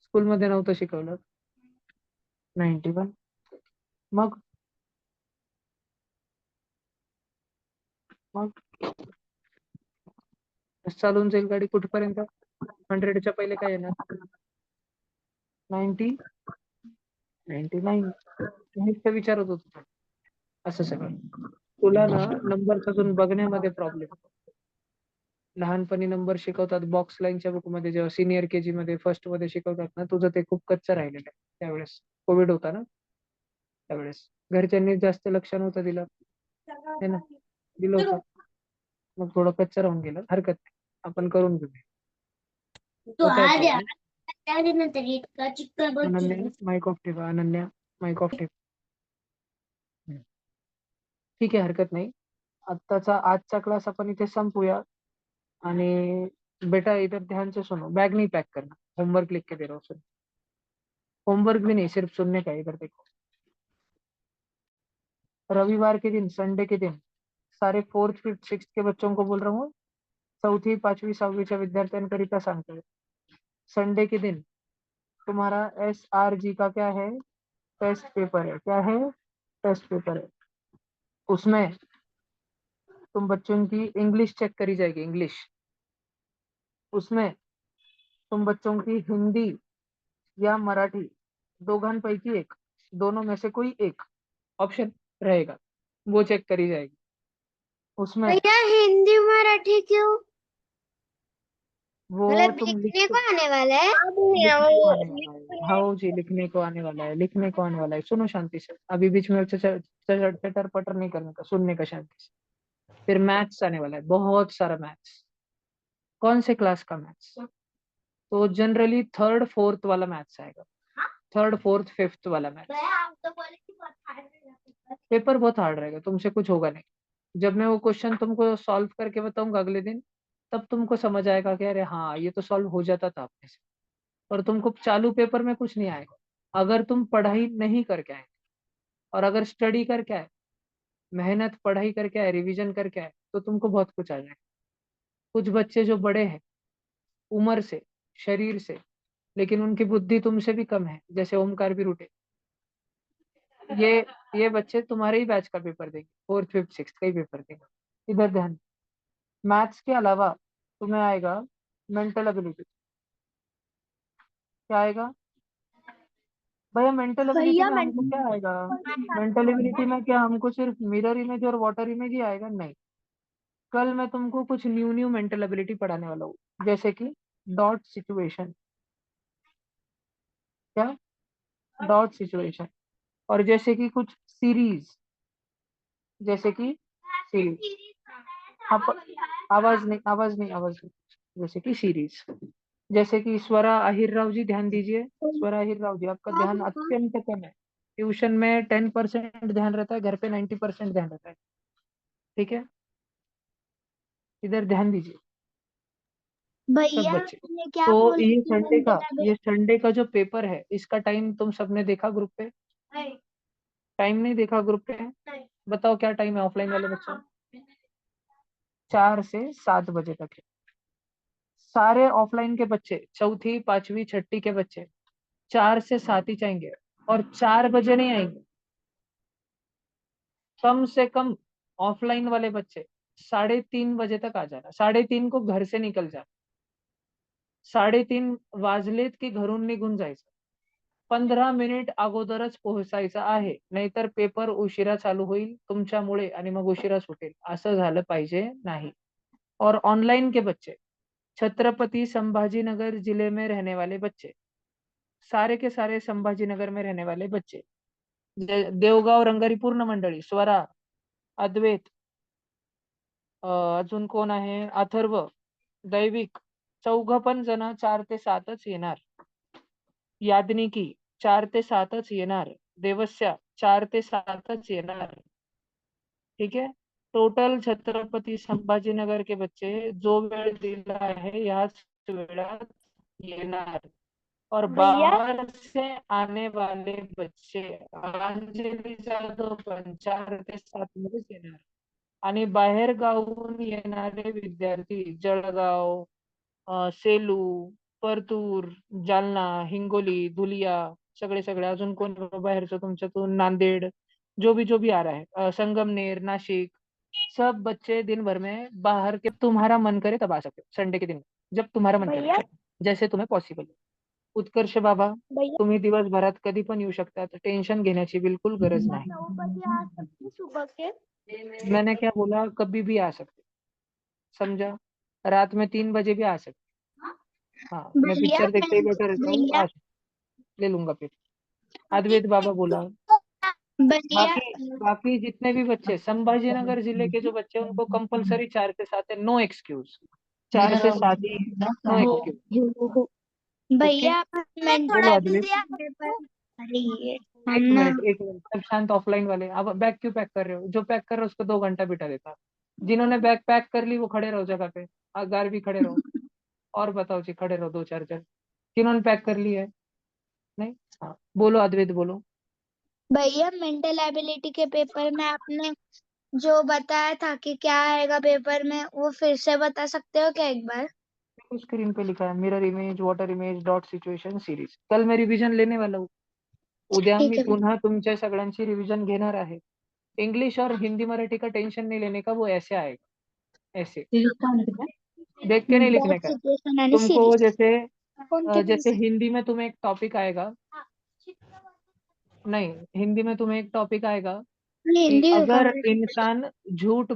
स्कूलमध्ये नव्हतं शिकवलं? 91. मग मग चालून जाईल गाडी कुठपर्यंत? 100च्या पहिले काय येणार? 90, 99. हेच तर विचारत होतो. असं सगळं तुला ना नंबर अजून बघण्यामध्ये प्रॉब्लेम. लहानपणी नंबर शिकवतात बॉक्स लाईनच्या बुक मध्ये, जेव्हा सिनियर केजी मध्ये, फर्स्ट मध्ये शिकवतात ना, तुझं ते खूप कच्चं राहिलेलं आहे. त्यावेळेस कोविड होता ना, त्यावेळेस घरच्यांनी जास्त लक्ष नव्हतं दिलं, है ना? दिलं होतं, मग थोडं कच्चं राहून गेलं. हरकत नाही, आपण करून घेऊ. तो होतंय आ problem. त्यानंतर इतका चिक्का अनन्या माइक ऑफ ठेवा, अनन्या माइक ऑफ ठेवा. ठीक आहे, हरकत नाही. आजचा क्लास आपण इथे संपूया. आणि बेटा इधर ध्यान से सुनो, बैग नहीं पैक करना, होमवर्क लिख के दे रहा हूँ. सुनो, होमवर्क भी नहीं, सिर्फ सुनने का है. इधर देखो, रविवार के दिन, संडे के दिन सारे 4th 5th 6th के बच्चों को बोल रहा हूँ, 4वी 5वी 6वीच्या विद्यार्थ्यांकरिता सांगतोय. संडे के दिन तुम्हारा SRG का क्या है? टेस्ट पेपर है. क्या है? टेस्ट पेपर है. उसमें तुम बच्चों की इंग्लिश चेक करी जाएगी, इंग्लिश. उसमें तुम बच्चों की हिंदी या मराठी दोघांपैकी एक, दोनों में से कोई एक ऑप्शन रहेगा, वो चेक करी जाएगी. उसमें भैया हिंदी मराठी क्यों? वो मतलब तुम लिखने को आने वाला है? लिखने को आने वाला है. हाँ जी, लिखने को आने वाला है, लिखने को आने वाला है. सुनो शांति से, अभी बीच में चटर पटर नहीं करने का, सुनने का शांति से. फिर मैथ्स आने वाला है, बहुत सारा मैथ्स. कौन से क्लास का मैथ्स? तो जनरली 3rd 4th वाला मैथ्स आएगा. 3rd 4th 5th वाला मैथ्स। पेपर बहुत हार्ड रहेगा, तुमसे कुछ होगा नहीं। जब मैं वो क्वेश्चन तुमको सॉल्व करके बताऊंगा अगले दिन, तब तुमको समझ आएगा कि अरे हाँ ये तो सॉल्व हो जाता था अपने से। और तुमको चालू पेपर में कुछ नहीं आएगा अगर तुम पढ़ाई नहीं करके आए। और अगर स्टडी करके आए, मेहनत पढ़ाई करके आए, रिवीजन करके आए, तो तुमको बहुत कुछ आ जाएगा। कुछ बच्चे जो बड़े हैं उम्र से, शरीर से, लेकिन उनकी बुद्धि तुमसे भी कम है, जैसे ओमकार बिरुटे, ये ये बच्चे तुम्हारे ही बैच का पेपर देंगे, 4th 5th 6th का ही पेपर देंगे। इधर ध्यान। मैथ्स के अलावा तुम्हें आएगा मेंटल एबिलिटी। क्या आएगा भैया? मेंटल एबिलिटी भैया में हमको क्या आएगा? मेंटल एबिलिटी में क्या हमको सिर्फ मिरर इमेज और वाटर इमेज ही आएगा? नहीं, कल मैं तुमको कुछ न्यू मेंटल एबिलिटी पढ़ाने वाला हूँ, जैसे कि डॉट सिचुएशन। क्या? Dot situation. और जैसे कि कुछ सीरीज, जैसे कि सीरीज। आवाज नहीं। जैसे कि सीरीज, जैसे कि स्वरा आहिर राव जी, ध्यान दीजिए। स्वरा आहिर राव जी, आपका ध्यान अत्यंत कम है। ट्यूशन में 10% ध्यान रहता है, घर पे 90% ध्यान रहता है। ठीक है, इधर ध्यान दीजिए सब भैया बच्चे। आपने क्या तो बोला ये कि संडे का mental ये संडे का जो पेपर है, इसका टाइम तुम सबने देखा ग्रुप पे? टाइम नहीं देखा ग्रुप पे? बताओ क्या टाइम है ऑफलाइन वाले बच्चों? 4 से 7 बजे तक है। सारे ऑफलाइन के बच्चे, चौथी 5वीं 6ठी के बच्चे 4 से 7 ही चाहेंगे, और 4 बजे नहीं आएंगे। कम से कम ऑफलाइन वाले बच्चे 3:30 बजे तक आ जाना। 3:30 को घर से निकल जाना। 3:30 वाजलेत की घरून निघून जायचं। 15 मिनिट अगोदरच पोहोचायचं आहे, नाहीतर पेपर उशिरा चालू होईल तुमच्यामुळे आणि मग उशिरा सुटेल। असं झालं पाहिजे नाही। और ऑनलाइन के बच्चे, छत्रपति संभाजीनगर जिले में रहने वाले बच्चे, सारे के सारे संभाजीनगर में रहने वाले बच्चे, देवगाव रंगारी पूर्ण मंडळी, स्वरा, अद्वैत, अजून कोण आहे, अथर्व, दैविक, चौघ पण जण 4 ते 7च येणार। याज्ञिकी 4 ते 7च येणार। देवस्या 4 ते 7च येणार। ठीक है, टोटल छत्रपति संभाजीनगर के बच्चे जो वेळ दिला है याच वेळात येणार। और भैया बाहर से आने वाले बच्चे अंजली जाधव पण 4 ते 7 मध्येच येणार। आणि बाहेर गावून येणारे विद्यार्थी जळगाव, सेलू, परतूर, जालना, हिंगोली, धुलिया, सगळे सगळे, अजून कोण बाहेरचं तुमच्यातून, नांदेड, जो भी आ रहा है, संगमनेर, नासिक, सब बच्चे दिन भर में बाहर के, तुम्हारा मन करे तब आ सकते हो संडे के दिन, जब तुम्हारा मन भैया करे, जैसे तुम्हें पॉसिबल। उत्कर्ष बाबा, भैया तुम्ही दिवसभरात कधी पण येऊ शकता, तर टेंशन घेण्याची बिल्कुल गरज नाही। 9 बजे आ सकते सुबह के? मैंने क्या बोला? कभी भी आ सकते, समझा? रात में 3 बजे भी आ सकते। हाँ, मैं भैया पिक्चर देखते ही बैठा रहता हूँ, भैया आ सकते, ले लूंगा फिर। अद्वैत बाबा बोला। भैया बाकी जितने भी बच्चे संभाजीनगर जिले के जो बच्चे हैं, उनको कंपलसरी 4 से 7 है, नो एक्सक्यूज। 4 से 7 ही, नो एक्सक्यूज। ओके, भैया बोलो मेंटल अद्वैत। पेपर अरे ये हम ना 1 मिनट सब शांत। ऑफलाइन वाले, अब बैग क्यों पैक कर रहे हो? जो पैक कर रहे हो उसको 2 घंटा बिठा देता। जिन्होंने बैग पैक कर ली वो खड़े रहो जगह पे, अगार भी खड़े रहो। और बताओ जी, खड़े रहो 2 4 जन। किन्होंने पैक कर ली है? नहीं। हाँ बोलो अद्वैत, बोलो। भैया मेंटल एबिलिटी के पेपर में आपने जो बताया था कि क्या आएगा पेपर में, वो फिर से बता सकते हो क्या एक बार? स्क्रीन पे लिखा है mirror image, water image, dot situation, series. कल मैं रिव्हिजन लेने वाला हूँ। उद्या ठीक मी है पुन्हा तुमच्या सगळ्यांची रिव्हिजन घेणार आहे। इंग्लिश और हिंदी मराठी का टेंशन नहीं लेने का, वो ऐसे आएगा, ऐसे देख के नहीं लिखने का। सिचुएशन आणि तुमको सीरीज जैसे कोणती पण जैसे हिंदी में तुम्हें एक टॉपिक आएगा, नहीं, हिंदी में तुम्हें एक टॉपिक आएगा कि हिंदी होगा अगर इंसान झूठ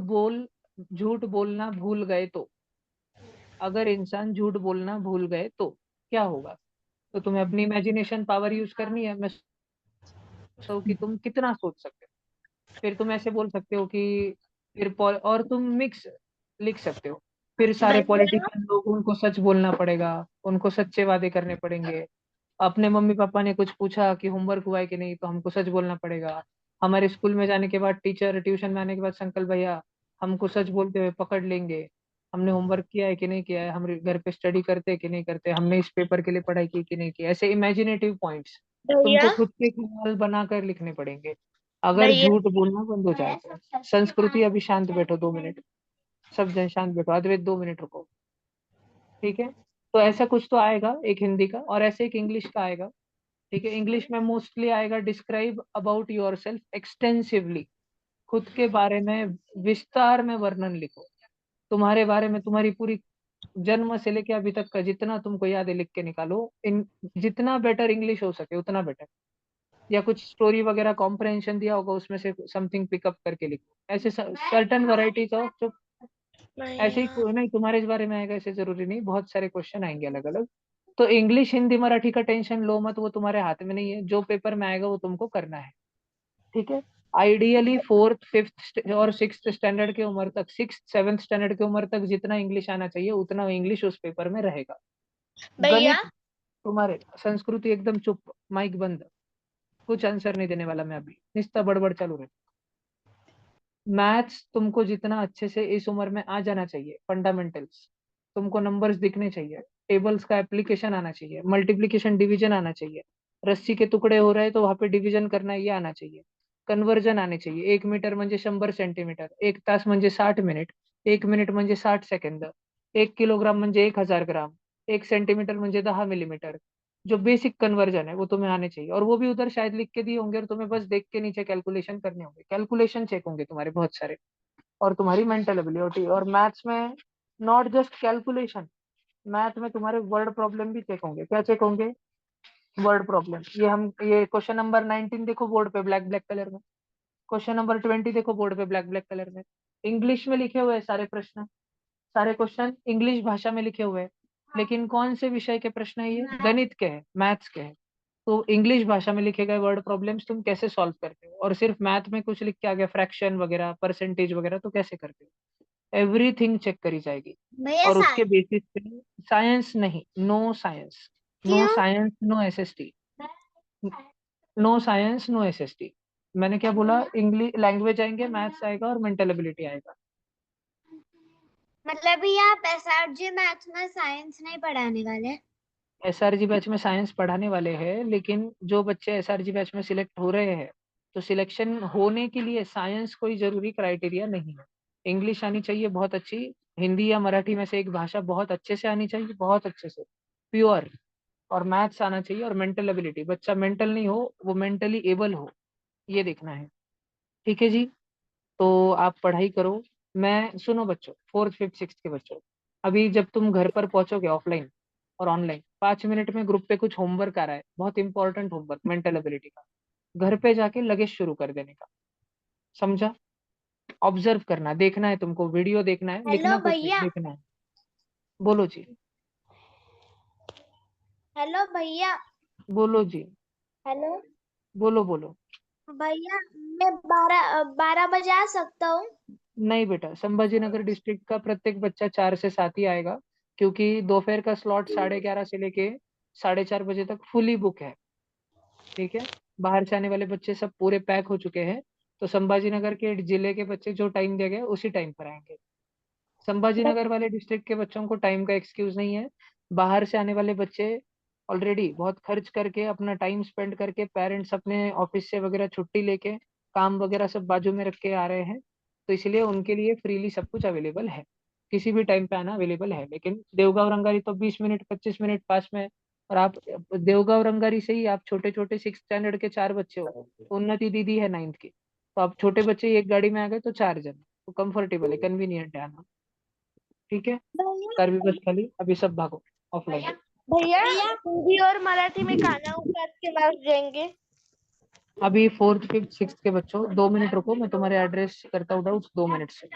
बोलना भूल गए तो, अगर इंसान झूठ बोलना भूल गए तो क्या होगा? तो तुम्हें अपनी इमेजिनेशन पावर यूज करनी है। मैं सोचता हूँ कि तुम कितना सोच सकते हो। फिर तुम ऐसे बोल सकते हो कि और तुम मिक्स लिख सकते हो। फिर सारे भैया पॉलिटिशियन लोग, उनको सच बोलना पड़ेगा, उनको सच्चे वादे करने पड़ेंगे। अपने मम्मी पापा ने कुछ पूछा कि होमवर्क हुआ है कि नहीं, तो हमको सच बोलना पड़ेगा। हमारे स्कूल में जाने के बाद टीचर ट्यूशन में आने के बाद अंकल भैया हमको सच बोलते हुए पकड़ लेंगे, हमने होमवर्क किया है कि नहीं किया है, हम घर पे स्टडी करते हैं कि नहीं करते, हमने इस पेपर के लिए पढ़ाई की कि नहीं की, ऐसे इमेजिनेटिव पॉइंट्स तुमको भैया खुद के ख्याल बनाकर लिखने पड़ेंगे। अगर भैया झूठ बोलना बंद हो जाएगा। संस्कृति अभी शांत बैठो 2 मिनट, सब जन शांत बैठो, अद्वैत 2 मिनट रुको। ठीक है, तो ऐसा कुछ तो आएगा एक हिंदी का, और ऐसे एक इंग्लिश का आएगा। ठीक है, इंग्लिश में मोस्टली आएगा describe about your self extensively, खुद के बारे में विस्तार में वर्णन लिखो, तुम्हारे बारे में, तुम्हारी पूरी जन्म से लेके अभी तक का जितना तुमको याद है लिख के निकालो। इन जितना बेटर इंग्लिश हो सके उतना बेटर, या कुछ स्टोरी वगैरह कॉम्प्रहेंशन दिया होगा उसमें से समथिंग पिकअप करके लिखो, ऐसे सर्टन वैरायटीज ऑफ जो ऐसे ही नहीं तुम्हारे इस बारे में आएगा ऐसे जरूरी नहीं, बहुत सारे क्वेश्चन आएंगे अलग अलग। तो इंग्लिश हिंदी मराठी का टेंशन लो मत, वो तुम्हारे हाथ में नहीं है, जो पेपर में आएगा वो तुमको करना है। ठीक है, आइडियली 4th 5th और 6th स्टैंडर्ड की उम्र तक, 6th 7th स्टैंडर्ड की उम्र तक जितना इंग्लिश आना चाहिए उतना इंग्लिश उस पेपर में रहेगा। भैया गणित तुम्हारे, संस्कृति एकदम चुप, माइक बंद, कुछ आंसर नहीं देने वाला मैं अभी, निस्ता बड़बड़ चालू रहे। मैथ्स तुमको जितना अच्छे से इस उम्र में आ जाना चाहिए, फंडामेंटल्स, तुमको नंबर्स दिखने चाहिए, टेबल्स का एप्लीकेशन आना चाहिए, मल्टीप्लिकेशन डिवीजन आना चाहिए, रस्सी के टुकड़े हो रहे हैं तो वहां पे डिवीजन करना ये आना चाहिए, कन्वर्जन आने चाहिए, 1 मीटर म्हणजे 100 सेंटीमीटर, 1 तास म्हणजे 60 मिनिट, 1 मिनिट म्हणजे 60 सेकंद, 1 किलोग्राम म्हणजे 1000 ग्राम, 1 सेंटीमीटर म्हणजे 10 मिलीमीटर, जो बेसिक कन्वर्जन है वो तुम्हें आने चाहिए, और वो भी उधर शायद लिख के दिए होंगे और तुम्हें बस देख के नीचे कैलकुलेशन करने होंगे, कैलकुलेशन चेक होंगे तुम्हारे बहुत सारे, और तुम्हारी मेंटल एबिलिटी। और मैथ्स में नॉट जस्ट कैलकुलेशन, मैथ में तुम्हारे वर्ड प्रॉब्लम भी चेक होंगे। क्या चेक होंगे? Word problem. ये क्वेश्चन नंबर 19 देखो बोर्ड पे ब्लैक ब्लैक कलर में, क्वेश्चन नंबर 20 देखो बोर्ड पे ब्लैक ब्लैक कलर में, इंग्लिश में लिखे हुए हैं सारे प्रश्न, सारे क्वेश्चन इंग्लिश भाषा में लिखे हुए हैं, लेकिन कौन से विषय के प्रश्न है? ये गणित के हैं, मैथ्स के हैं। तो इंग्लिश भाषा में लिखे गए वर्ड प्रॉब्लम्स तुम कैसे सॉल्व करते हो, और सिर्फ मैथ में कुछ लिख के आ गया फ्रैक्शन वगैरह परसेंटेज वगैरह तो कैसे करते हो, एवरीथिंग चेक करी जाएगी। भैया और उसके बेसिस पे साइंस नहीं, नो साइंस, नो क्यों? Science no SST, no science no SST. मैंने क्या बोला? इंग्लिश लैंग्वेज आएंगे, मैथ्स आएगा और मेंटल एबिलिटी आएगा। मतलब भैया आप एसआरजी मैथ्स में साइंस नहीं पढ़ाने वाले? एसआरजी बैच में साइंस पढ़ाने वाले हैं, लेकिन जो बच्चे एसआरजी बैच में सिलेक्ट हो रहे हैं, तो सिलेक्शन होने के लिए साइंस कोई जरूरी क्राइटेरिया नहीं है। इंग्लिश आनी चाहिए बहुत अच्छी, हिंदी या मराठी में से एक भाषा बहुत अच्छे से आनी चाहिए, बहुत अच्छे से प्योर, और मैथ्स आना चाहिए, और मेंटल एबिलिटी, बच्चा मेंटल नहीं हो, वो मेंटली एबल हो, ये देखना है। ठीक है जी, तो आप पढ़ाई करो। मैं सुनो बच्चों, 4th 5th 6th के बच्चों, अभी जब तुम घर पर पहुंचोगे ऑफलाइन और ऑनलाइन, 5 मिनट में ग्रुप पे कुछ होमवर्क आ रहा है, बहुत इंपॉर्टेंट होमवर्क मेंटल एबिलिटी का, घर पे जाके लगे शुरू कर देने का, समझा? ऑब्जर्व करना, देखना है तुमको, वीडियो देखना है, हेलो लिखना कुछ नहीं, भैया, देखना है। बोलो जी। हेलो भैया, बोलो जी। हेलो बोलो बोलो। भैया, मैं 12 बजे आ सकता हूँ? नहीं बेटा, संभाजी नगर डिस्ट्रिक्ट का प्रत्येक बच्चा 4 से 7 ही आएगा, क्योंकि दोपहर का स्लॉट 11:30 से लेके 4:30 बजे तक फुली बुक है। ठीक है, बाहर से आने वाले बच्चे सब पूरे पैक हो चुके हैं, तो संभाजी नगर के जिले के बच्चे जो टाइम दिया गया उसी टाइम पर आएंगे। संभाजी नगर वाले डिस्ट्रिक्ट के बच्चों को टाइम का एक्सक्यूज नहीं है। बाहर से आने वाले बच्चे ऑलरेडी बहुत खर्च करके, अपना टाइम स्पेंड करके, पेरेंट्स अपने ऑफिस से वगैरह छुट्टी लेके, काम वगैरह सब बाजू में रख के आ रहे हैं, तो इसलिए उनके लिए फ्रीली सब कुछ अवेलेबल है, किसी भी टाइम पे आना अवेलेबल है। लेकिन देवगांव रंगारी तो 20 मिनट 25 मिनट पास में है, और आप देवगांव रंगारी से ही आप छोटे छोटे 6th स्टैंडर्ड के 4 बच्चे हो, उन्नति दीदी है 9th की, तो आप छोटे बच्चे ही एक गाड़ी में आ गए तो 4 जन, तो कंफर्टेबल है, कन्वीनियंट है आना। ठीक है, भैया कर भी बस खाली, अभी सब भागो ऑफलाइन। भैया हिंदी और मराठी में खाना उतार के मार्क्स देंगे? अभी 4th 5th 6th के बच्चों 2 मिनट रुको, मैं तुम्हारे एड्रेस करता हूँ डाउट्स 2 मिनट से।